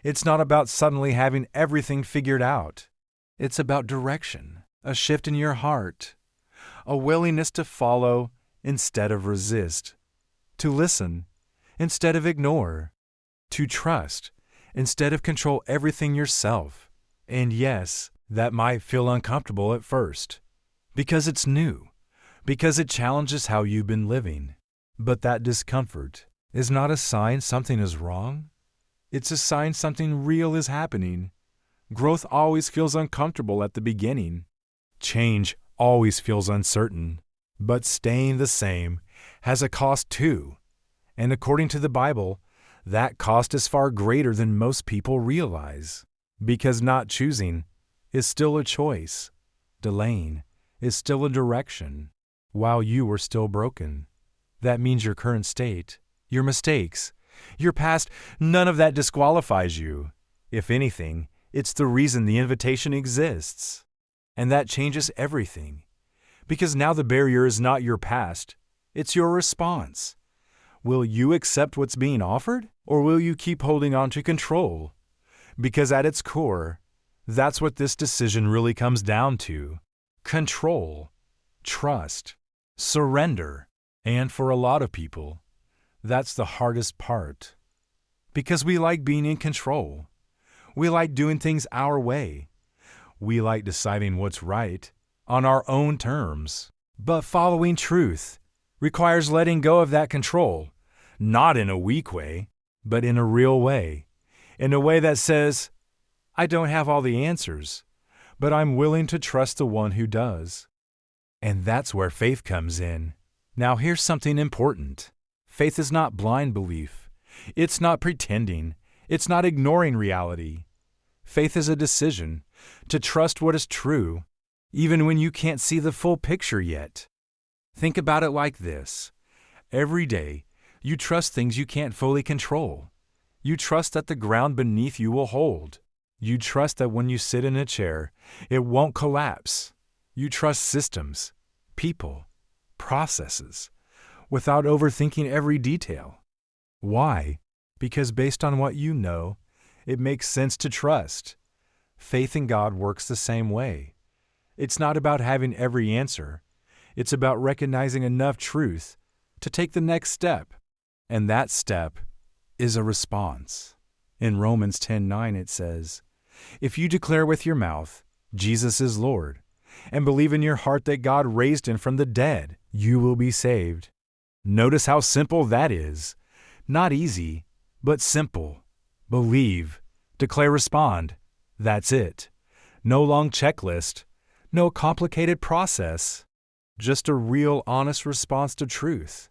It's not about suddenly having everything figured out. It's about direction, a shift in your heart, a willingness to follow instead of resist, to listen instead of ignore, to trust instead of control everything yourself. And yes, that might feel uncomfortable at first, because it's new, because it challenges how you've been living. But that discomfort is not a sign something is wrong. It's a sign something real is happening. Growth always feels uncomfortable at the beginning. Change always feels uncertain. But staying the same has a cost too. And according to the Bible, that cost is far greater than most people realize. Because not choosing is still a choice. Delaying is still a direction. While you are still broken. That means your current state, your mistakes, your past, none of that disqualifies you. If anything, it's the reason the invitation exists. And that changes everything. Because now the barrier is not your past, it's your response. Will you accept what's being offered, or will you keep holding on to control? Because at its core, that's what this decision really comes down to. Control, trust, surrender, and for a lot of people, That's the hardest part. Because we like being in control. We like doing things our way. We like deciding what's right on our own terms. But following truth requires letting go of that control, not in a weak way, but in a real way, in a way that says, I don't have all the answers, but I'm willing to trust the one who does. And that's where faith comes in. Now here's something important. Faith is not blind belief. It's not pretending. It's not ignoring reality. Faith is a decision to trust what is true, even when you can't see the full picture yet. Think about it like this. Every day, you trust things you can't fully control. You trust that the ground beneath you will hold. You trust that when you sit in a chair, it won't collapse. You trust systems, people, processes, without overthinking every detail. Why? Because based on what you know, it makes sense to trust. Faith in God works the same way. It's not about having every answer. It's about recognizing enough truth to take the next step. And that step is a response. In Romans 10:9 it says, if you declare with your mouth, Jesus is Lord, and believe in your heart that God raised him from the dead, you will be saved. Notice how simple that is. Not easy, but simple. Believe, declare, respond. That's it. No long checklist, no complicated process, just a real honest response to truth.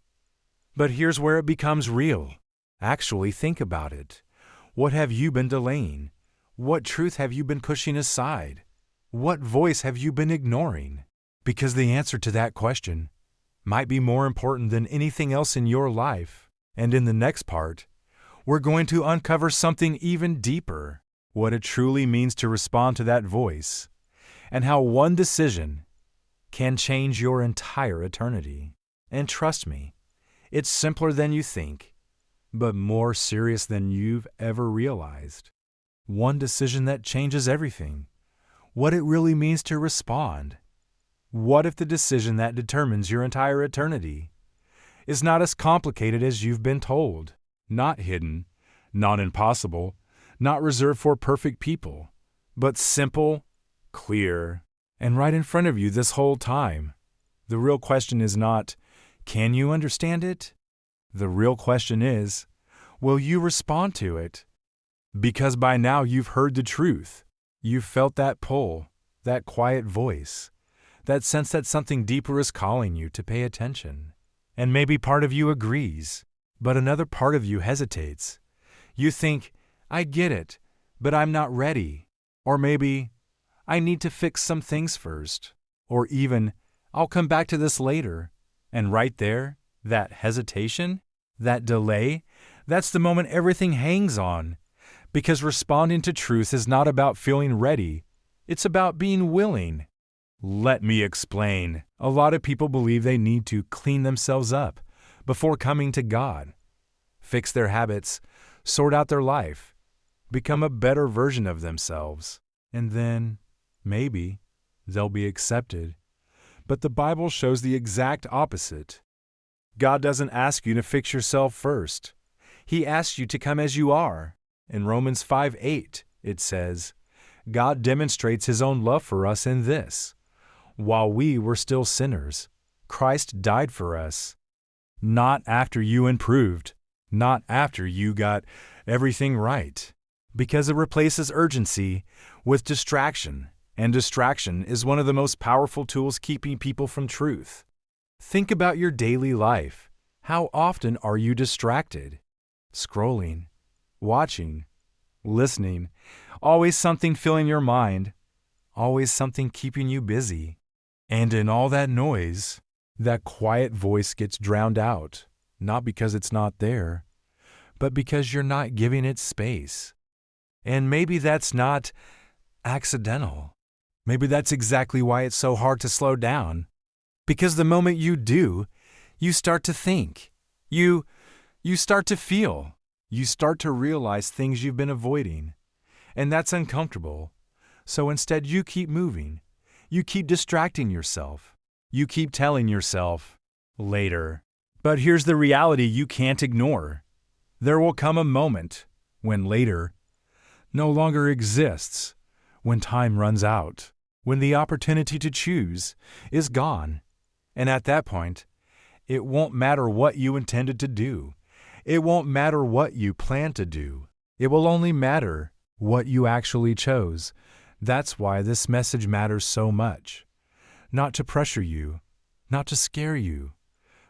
But here's where it becomes real. Actually think about it. What have you been delaying? What truth have you been pushing aside? What voice have you been ignoring? Because the answer to that question might be more important than anything else in your life. And in the next part, we're going to uncover something even deeper, what it truly means to respond to that voice, and how one decision can change your entire eternity. And trust me, it's simpler than you think, but more serious than you've ever realized. One decision that changes everything. What it really means to respond. What if the decision that determines your entire eternity is not as complicated as you've been told, not hidden, not impossible, not reserved for perfect people, but simple, clear, and right in front of you this whole time? The real question is not, can you understand it? The real question is, will you respond to it? Because by now you've heard the truth. You've felt that pull, that quiet voice, that sense that something deeper is calling you to pay attention. And maybe part of you agrees, but another part of you hesitates. You think, I get it, but I'm not ready. Or maybe, I need to fix some things first. Or even, I'll come back to this later. And right there, that hesitation, that delay, that's the moment everything hangs on. Because responding to truth is not about feeling ready. It's about being willing. Let me explain. A lot of people believe they need to clean themselves up before coming to God, fix their habits, sort out their life, become a better version of themselves, and then, maybe, they'll be accepted. But the Bible shows the exact opposite. God doesn't ask you to fix yourself first. He asks you to come as you are. In Romans 5:8, it says, God demonstrates his own love for us in this. While we were still sinners, Christ died for us. Not after you improved, not after you got everything right, because it replaces urgency with distraction, and distraction is one of the most powerful tools keeping people from truth. Think about your daily life. How often are you distracted? Scrolling, watching, listening, always something filling your mind, always something keeping you busy. And in all that noise, that quiet voice gets drowned out, not because it's not there, but because you're not giving it space. And maybe that's not accidental. Maybe that's exactly why it's so hard to slow down. Because the moment you do, you start to think. You start to feel. You start to realize things you've been avoiding. And that's uncomfortable. So instead you keep moving. You keep distracting yourself. You keep telling yourself, later. But here's the reality you can't ignore. There will come a moment when later no longer exists, when time runs out, when the opportunity to choose is gone. And at that point, it won't matter what you intended to do. It won't matter what you plan to do. It will only matter what you actually chose. That's why this message matters so much. Not to pressure you, not to scare you,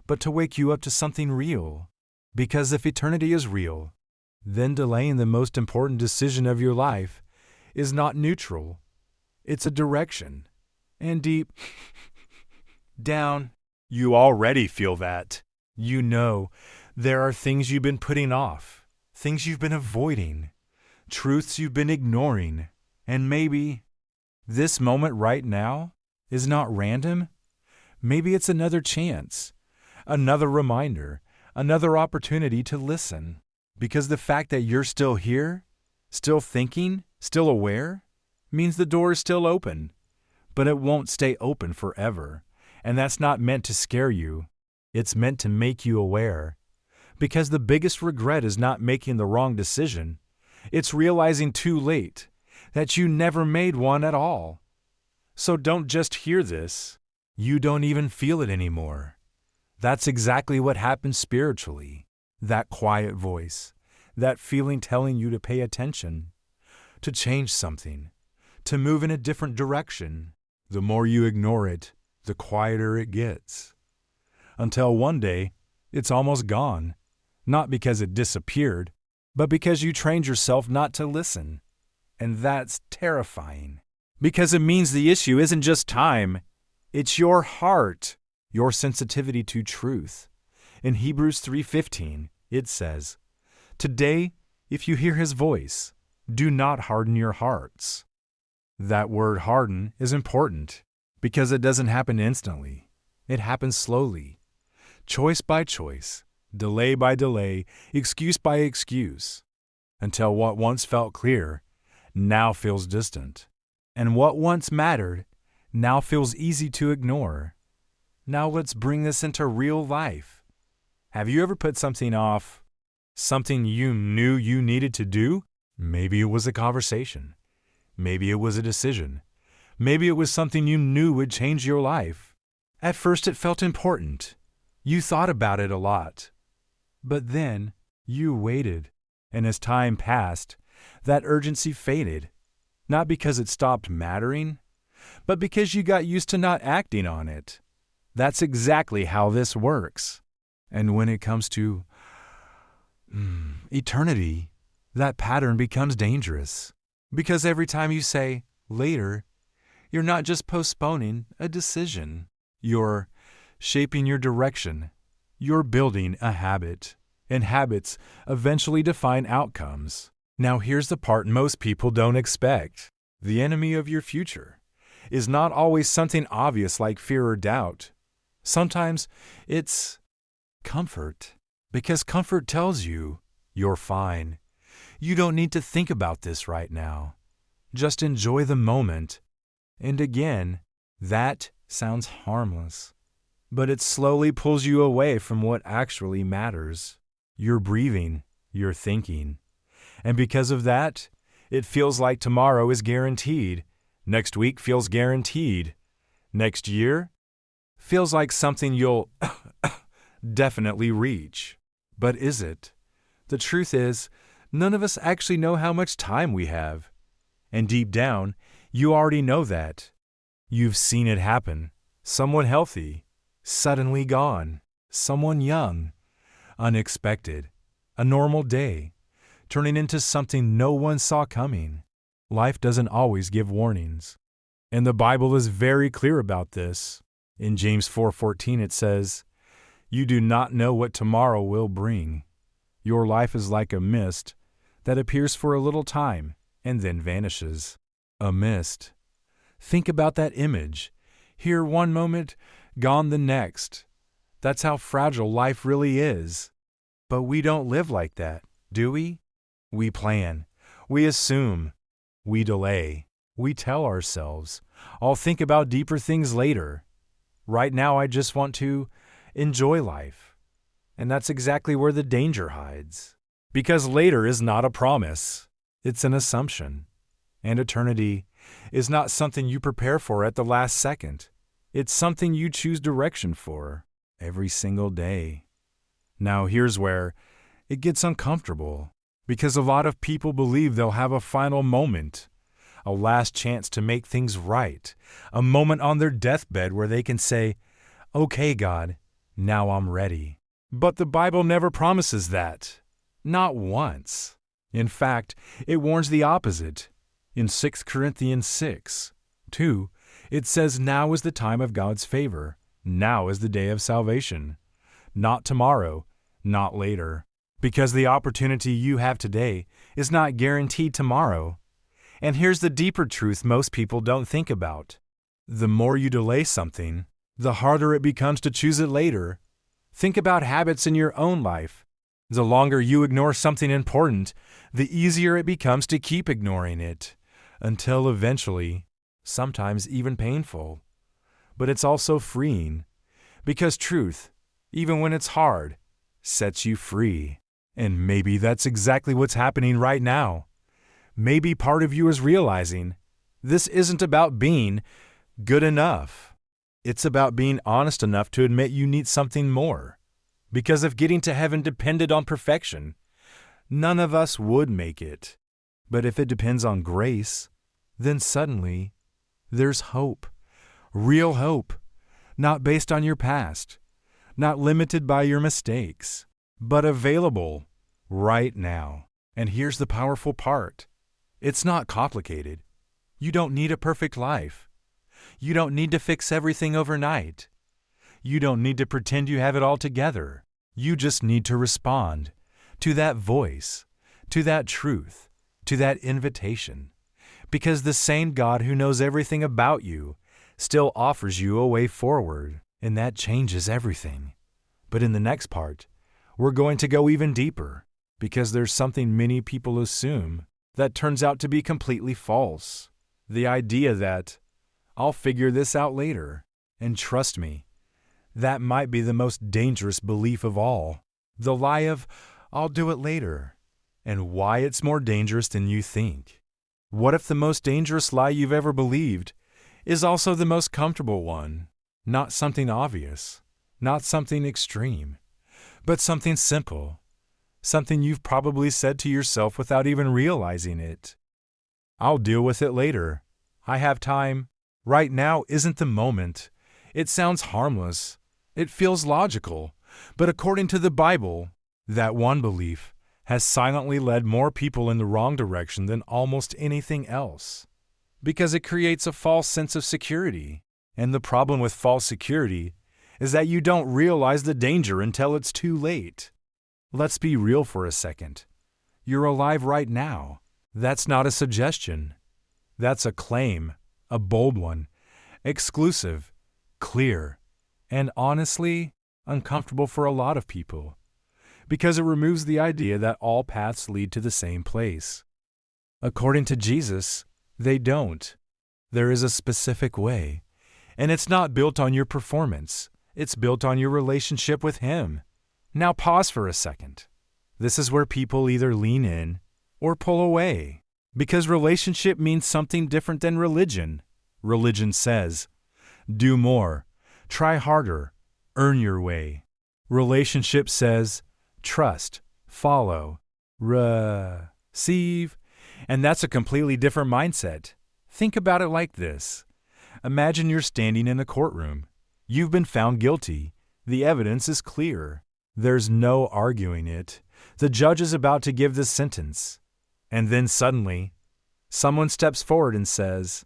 but to wake you up to something real. Because if eternity is real, then delaying the most important decision of your life is not neutral. It's a direction. And deep down, you already feel that. You know there are things you've been putting off, things you've been avoiding, truths you've been ignoring, and maybe this moment right now is not random. Maybe it's another chance, another reminder, another opportunity to listen. Because the fact that you're still here, still thinking, still aware, means the door is still open. But it won't stay open forever. And that's not meant to scare you. It's meant to make you aware. Because the biggest regret is not making the wrong decision. It's realizing too late that you never made one at all. So don't just hear this. You don't even feel it anymore. That's exactly what happens spiritually. That quiet voice, that feeling telling you to pay attention, to change something, to move in a different direction. The more you ignore it, the quieter it gets. Until one day, it's almost gone. Not because it disappeared, but because you trained yourself not to listen. And that's terrifying. Because it means the issue isn't just time. It's your heart, your sensitivity to truth. In Hebrews 3:15, it says, "Today, if you hear his voice, do not harden your hearts." That word harden is important because it doesn't happen instantly. It happens slowly, choice by choice, delay by delay, excuse by excuse, until what once felt clear now feels distant. And what once mattered now feels easy to ignore. Now let's bring this into real life. Have you ever put something off, something you knew you needed to do? Maybe it was a conversation. Maybe it was a decision. Maybe it was something you knew would change your life. At first it felt important. You thought about it a lot. But then you waited, and as time passed, that urgency faded. Not because it stopped mattering, but because you got used to not acting on it. That's exactly how this works. And when it comes to eternity, that pattern becomes dangerous. Because every time you say, later, you're not just postponing a decision. You're shaping your direction. You're building a habit. And habits eventually define outcomes. Now here's the part most people don't expect. The enemy of your future is not always something obvious like fear or doubt. Sometimes it's comfort. Because comfort tells you you're fine. You don't need to think about this right now. Just enjoy the moment. And again, that sounds harmless. But it slowly pulls you away from what actually matters. You're breathing, you're thinking. And because of that, it feels like tomorrow is guaranteed. Next week feels guaranteed. Next year feels like something you'll definitely reach. But is it? The truth is, none of us actually know how much time we have. And deep down, you already know that. You've seen it happen. Someone healthy, suddenly gone. Someone young, unexpected. A normal day, turning into something no one saw coming. Life doesn't always give warnings. And the Bible is very clear about this. In James 4:14 it says, "You do not know what tomorrow will bring. Your life is like a mist that appears for a little time and then vanishes." A mist. Think about that image. Here one moment, gone the next. That's how fragile life really is. But we don't live like that, do we? We plan. We assume. We delay. We tell ourselves, "I'll think about deeper things later. Right now I just want to enjoy life." And that's exactly where the danger hides. Because later is not a promise, it's an assumption. And eternity is not something you prepare for at the last second. It's something you choose direction for every single day. Now here's where it gets uncomfortable, because a lot of people believe they'll have a final moment, a last chance to make things right, a moment on their deathbed where they can say, "Okay, God, now I'm ready." But the Bible never promises that. Not once. In fact, it warns the opposite. In 6 Corinthians 6:2, it says now is the time of God's favor. Now is the day of salvation. Not tomorrow, not later. Because the opportunity you have today is not guaranteed tomorrow. And here's the deeper truth most people don't think about. The more you delay something, the harder it becomes to choose it later. Think about habits in your own life. The longer you ignore something important, the easier it becomes to keep ignoring it, until eventually, sometimes even painful. But it's also freeing, because truth, even when it's hard, sets you free. And maybe that's exactly what's happening right now. Maybe part of you is realizing this isn't about being good enough. It's about being honest enough to admit you need something more. Because if getting to heaven depended on perfection, none of us would make it. But if it depends on grace, then suddenly there's hope. Real hope. Not based on your past. Not limited by your mistakes. But available right now. And here's the powerful part. It's not complicated. You don't need a perfect life. You don't need to fix everything overnight. You don't need to pretend you have it all together. You just need to respond to that voice, to that truth, to that invitation. Because the same God who knows everything about you still offers you a way forward, and that changes everything. But in the next part, we're going to go even deeper, because there's something many people assume that turns out to be completely false. The idea that, "I'll figure this out later," and trust me, that might be the most dangerous belief of all. The lie of, "I'll do it later," and why it's more dangerous than you think. What if the most dangerous lie you've ever believed is also the most comfortable one? Not something obvious, not something extreme, but something simple, something you've probably said to yourself without even realizing it. "I'll deal with it later. I have time. Right now isn't the moment." It sounds harmless. It feels logical. But according to the Bible, that one belief has silently led more people in the wrong direction than almost anything else. Because it creates a false sense of security. And the problem with false security is that you don't realize the danger until it's too late. Let's be real for a second. You're alive right now. That's not a suggestion. That's a claim, a bold one, exclusive, clear, and honestly, uncomfortable for a lot of people. Because it removes the idea that all paths lead to the same place. According to Jesus, they don't. There is a specific way. And it's not built on your performance. It's built on your relationship with Him. Now pause for a second. This is where people either lean in or pull away. Because relationship means something different than religion. Religion says, do more, try harder, earn your way. Relationship says, trust, follow, receive. And that's a completely different mindset. Think about it like this. Imagine you're standing in a courtroom. You've been found guilty. The evidence is clear. There's no arguing it. The judge is about to give the sentence. And then suddenly, someone steps forward and says,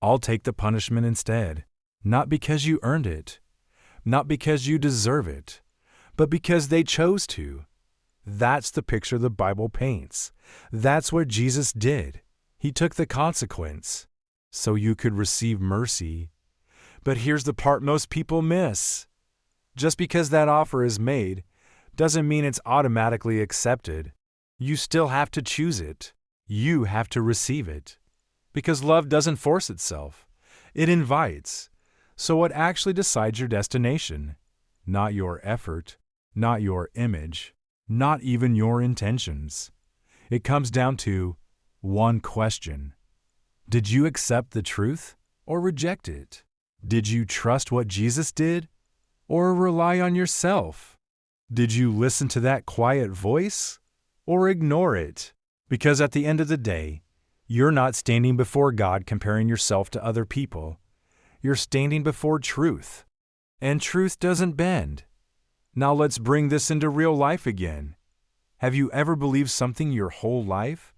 I'll take the punishment instead. Not because you earned it. Not because you deserve it. But because they chose to. That's the picture the Bible paints. That's what Jesus did. He took the consequence so you could receive mercy. But here's the part most people miss. Just because that offer is made doesn't mean it's automatically accepted. You still have to choose it. You have to receive it. Because love doesn't force itself. It invites. So what actually decides your destination? Not your effort, not your image, not even your intentions. It comes down to one question. Did you accept the truth or reject it? Did you trust what Jesus did or rely on yourself? Did you listen to that quiet voice or ignore it? Because at the end of the day, you're not standing before God comparing yourself to other people. You're standing before truth. And truth doesn't bend. Now let's bring this into real life again. Have you ever believed something your whole life,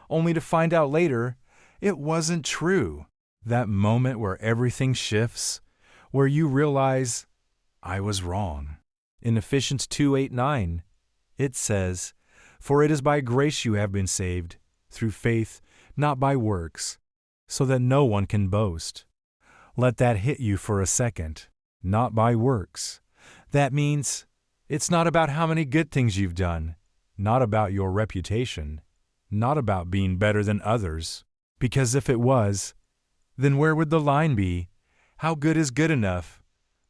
only to find out later it wasn't true? That moment where everything shifts, where you realize, I was wrong. In Ephesians 2:8-9, it says, "For it is by grace you have been saved, through faith, not by works, so that no one can boast." Let that hit you for a second. Not by works. That means it's not about how many good things you've done, not about your reputation, not about being better than others. Because if it was, then where would the line be? How good is good enough?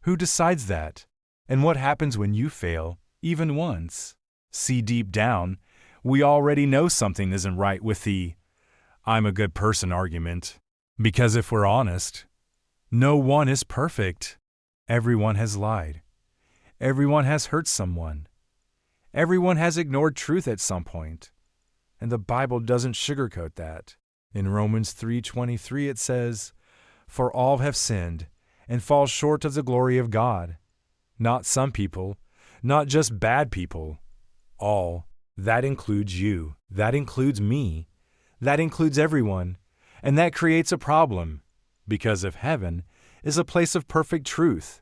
Who decides that? And what happens when you fail, even once? See, deep down, we already know something isn't right with the "I'm a good person" argument. Because if we're honest, no one is perfect. Everyone has lied. Everyone has hurt someone. Everyone has ignored truth at some point. And the Bible doesn't sugarcoat that. In Romans 3:23 it says, "For all have sinned and fall short of the glory of God." Not some people, not just bad people. All. That includes you. That includes me. That includes everyone. And that creates a problem. Because if heaven is a place of perfect truth,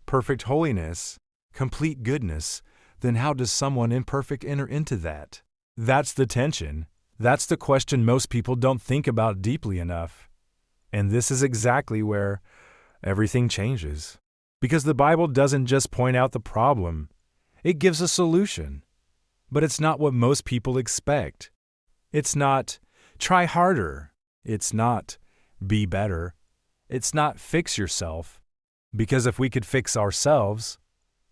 perfect holiness, complete goodness, then how does someone imperfect enter into that? That's the tension. That's the question most people don't think about deeply enough. And this is exactly where everything changes. Because the Bible doesn't just point out the problem, it gives a solution. But it's not what most people expect. It's not, try harder. It's not, be better. It's not, fix yourself. Because if we could fix ourselves,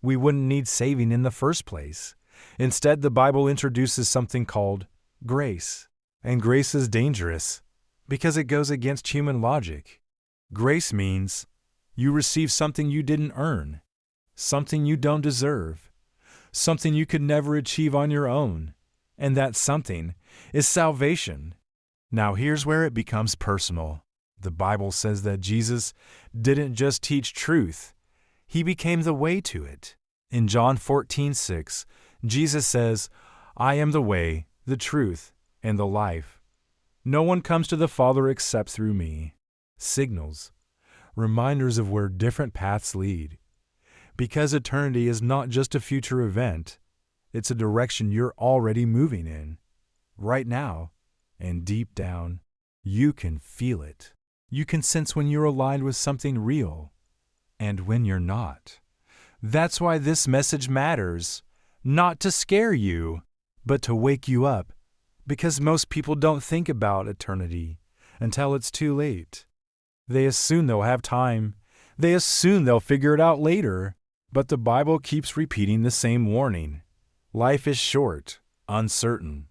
we wouldn't need saving in the first place. Instead, the Bible introduces something called grace. And grace is dangerous because it goes against human logic. Grace means you receive something you didn't earn, something you don't deserve, something you could never achieve on your own. And that something is salvation. Now here's where it becomes personal. The Bible says that Jesus didn't just teach truth, he became the way to it. In John 14:6, Jesus says, "I am the way, the truth, and the life. No one comes to the Father except through me." Signals, reminders of where different paths lead. Because eternity is not just a future event, it's a direction you're already moving in. Right now, and deep down, you can feel it. You can sense when you're aligned with something real, and when you're not. That's why this message matters. Not to scare you, but to wake you up. Because most people don't think about eternity until it's too late. They assume they'll have time. They assume they'll figure it out later. But the Bible keeps repeating the same warning. Life is short, uncertain.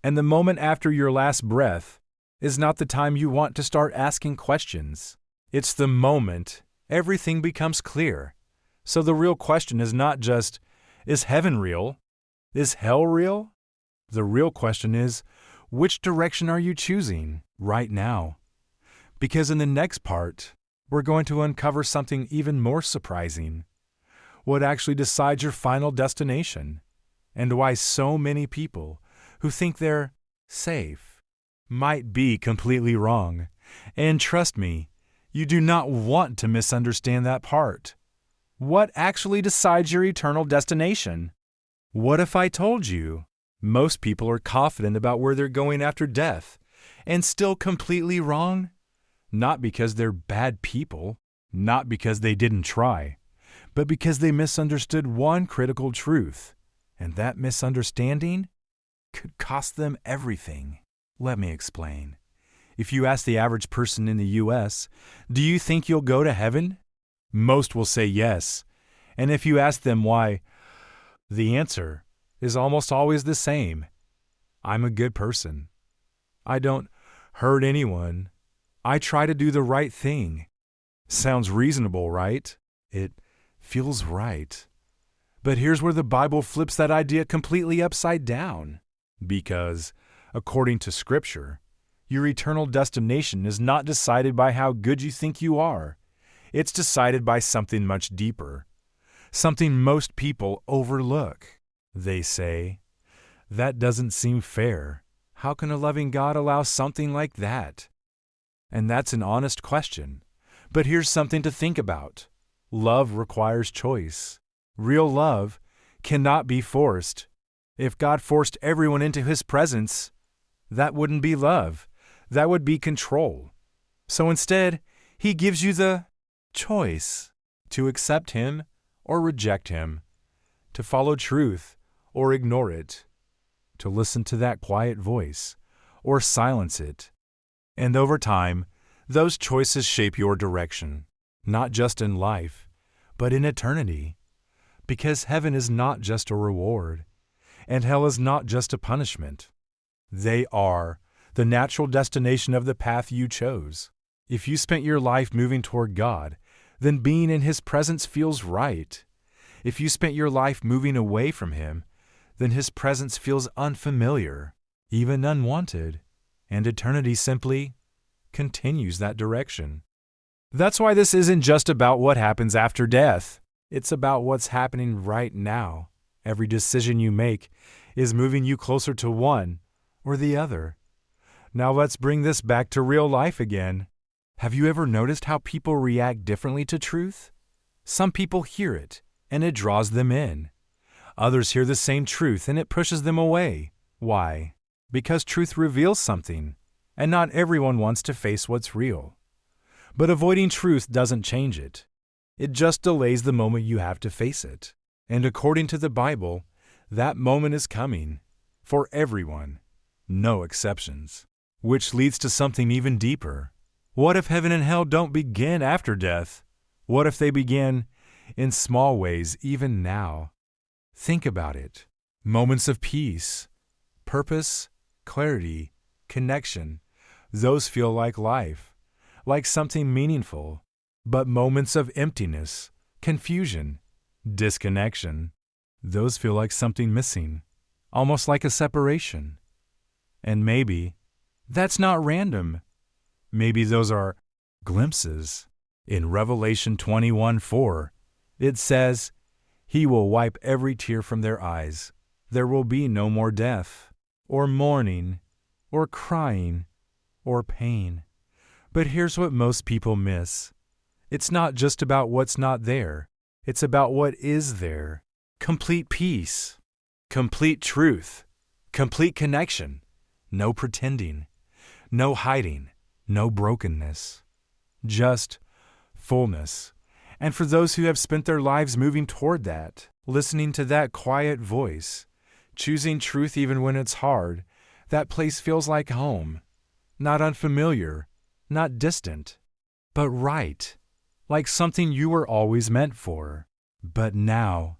And the moment after your last breath is not the time you want to start asking questions. It's the moment everything becomes clear. So the real question is not just, is heaven real? Is hell real? The real question is, which direction are you choosing right now? Because in the next part, we're going to uncover something even more surprising. What actually decides your final destination, and why so many people who think they're safe might be completely wrong. And trust me, you do not want to misunderstand that part. What actually decides your eternal destination? What if I told you most people are confident about where they're going after death and still completely wrong? Not because they're bad people, not because they didn't try, but because they misunderstood one critical truth, and that misunderstanding could cost them everything. Let me explain. If you ask the average person in the U.S., do you think you'll go to heaven? Most will say yes. And if you ask them why, The answer is almost always the same. I'm a good person. I don't hurt anyone. I try to do the right thing. Sounds reasonable, right? It feels right. But here's where the Bible flips that idea completely upside down. Because, according to Scripture, your eternal destination is not decided by how good you think you are. It's decided by something much deeper. Something most people overlook. They say, "That doesn't seem fair. How can a loving God allow something like that?" And that's an honest question. But here's something to think about. Love requires choice. Real love cannot be forced. If God forced everyone into His presence, that wouldn't be love. That would be control. So instead, He gives you the choice to accept Him or reject Him, to follow truth or ignore it, to listen to that quiet voice or silence it. And over time, those choices shape your direction, not just in life, but in eternity. Because heaven is not just a reward, and hell is not just a punishment. They are the natural destination of the path you chose. If you spent your life moving toward God, then being in His presence feels right. If you spent your life moving away from Him, then His presence feels unfamiliar, even unwanted, and eternity simply continues that direction. That's why this isn't just about what happens after death. It's about what's happening right now. Every decision you make is moving you closer to one or the other. Now let's bring this back to real life again. Have you ever noticed how people react differently to truth? Some people hear it, and it draws them in. Others hear the same truth, and it pushes them away. Why? Because truth reveals something, and not everyone wants to face what's real. But avoiding truth doesn't change it. It just delays the moment you have to face it. And according to the Bible, that moment is coming for everyone, no exceptions. Which leads to something even deeper. What if heaven and hell don't begin after death? What if they begin in small ways even now? Think about it. Moments of peace, purpose, clarity, connection. Those feel like life, like something meaningful. But moments of emptiness, confusion, disconnection, those feel like something missing, almost like a separation. And maybe that's not random. Maybe those are glimpses. In Revelation 21:4, it says, "He will wipe every tear from their eyes. There will be no more death, or mourning, or crying, or pain." But here's what most people miss. It's not just about what's not there. It's about what is there. Complete peace, complete truth, complete connection, no pretending, no hiding, no brokenness, just fullness. And for those who have spent their lives moving toward that, listening to that quiet voice, choosing truth even when it's hard, that place feels like home, not unfamiliar, not distant, but right, like something you were always meant for. But now,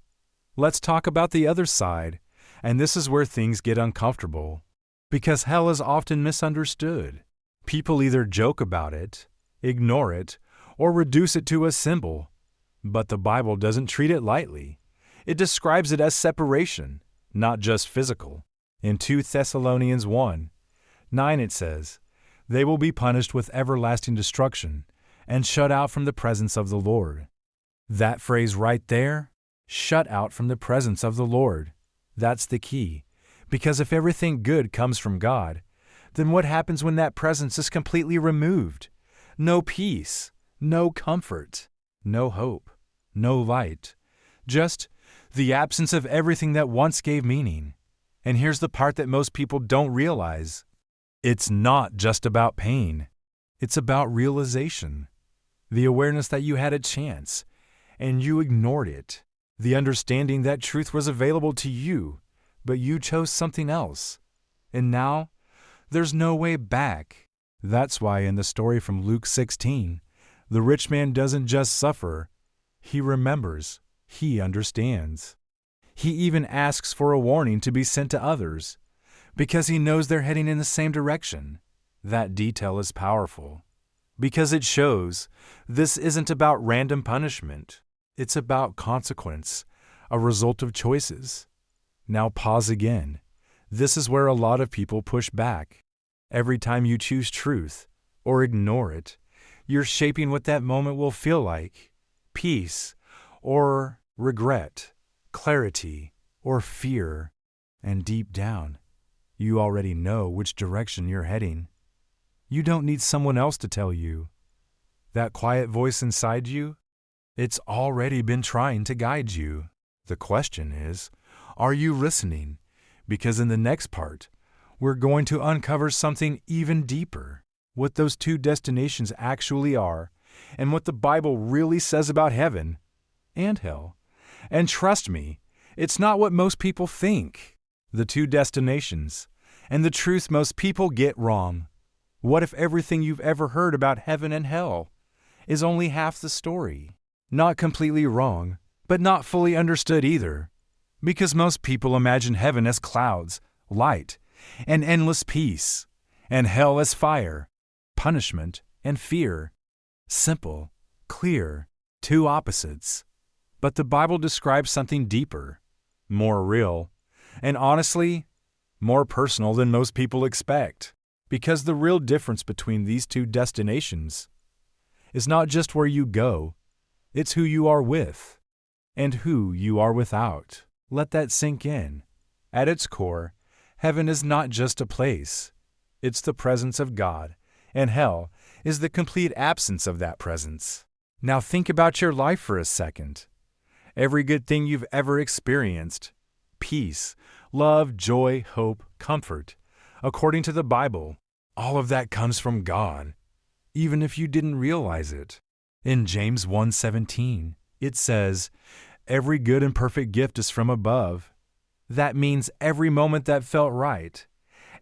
let's talk about the other side, and this is where things get uncomfortable, because hell is often misunderstood. People either joke about it, ignore it, or reduce it to a symbol. But the Bible doesn't treat it lightly. It describes it as separation, not just physical. In 2 Thessalonians 1:9 it says, "They will be punished with everlasting destruction and shut out from the presence of the Lord." That phrase right there, shut out from the presence of the Lord, that's the key. Because if everything good comes from God, then what happens when that presence is completely removed? No peace, no comfort, no hope, no light. Just the absence of everything that once gave meaning. And here's the part that most people don't realize. It's not just about pain. It's about realization. The awareness that you had a chance, and you ignored it. The understanding that truth was available to you, but you chose something else. And now, there's no way back. That's why in the story from Luke 16, the rich man doesn't just suffer. He remembers. He understands. He even asks for a warning to be sent to others, because he knows they're heading in the same direction. That detail is powerful, because it shows this isn't about random punishment. It's about consequence, a result of choices. Now pause again. This is where a lot of people push back. Every time you choose truth or ignore it, you're shaping what that moment will feel like: peace or regret, clarity or fear. And deep down, you already know which direction you're heading. You don't need someone else to tell you. That quiet voice inside you, it's already been trying to guide you. The question is, are you listening? Because in the next part, we're going to uncover something even deeper: what those two destinations actually are, and what the Bible really says about heaven and hell. And trust me, it's not what most people think. The two destinations, and the truth most people get wrong. What if everything you've ever heard about heaven and hell is only half the story? Not completely wrong, but not fully understood either. Because most people imagine heaven as clouds, light, and endless peace, and hell as fire, punishment, and fear. Simple, clear, two opposites. But the Bible describes something deeper, more real, and honestly, more personal than most people expect. Because the real difference between these two destinations is not just where you go, it's who you are with and who you are without. Let that sink in. At its core, heaven is not just a place. It's the presence of God, and hell is the complete absence of that presence. Now think about your life for a second. Every good thing you've ever experienced, peace, love, joy, hope, comfort, according to the Bible, all of that comes from God, even if you didn't realize it. In James 1:17, it says, "Every good and perfect gift is from above." That means every moment that felt right,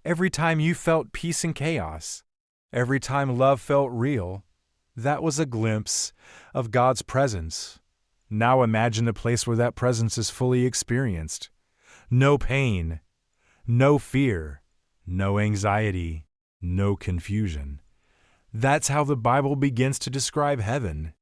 every time you felt peace in chaos, every time love felt real, that was a glimpse of God's presence. Now imagine a place where that presence is fully experienced. No pain, no fear, no anxiety, no confusion. That's how the Bible begins to describe heaven.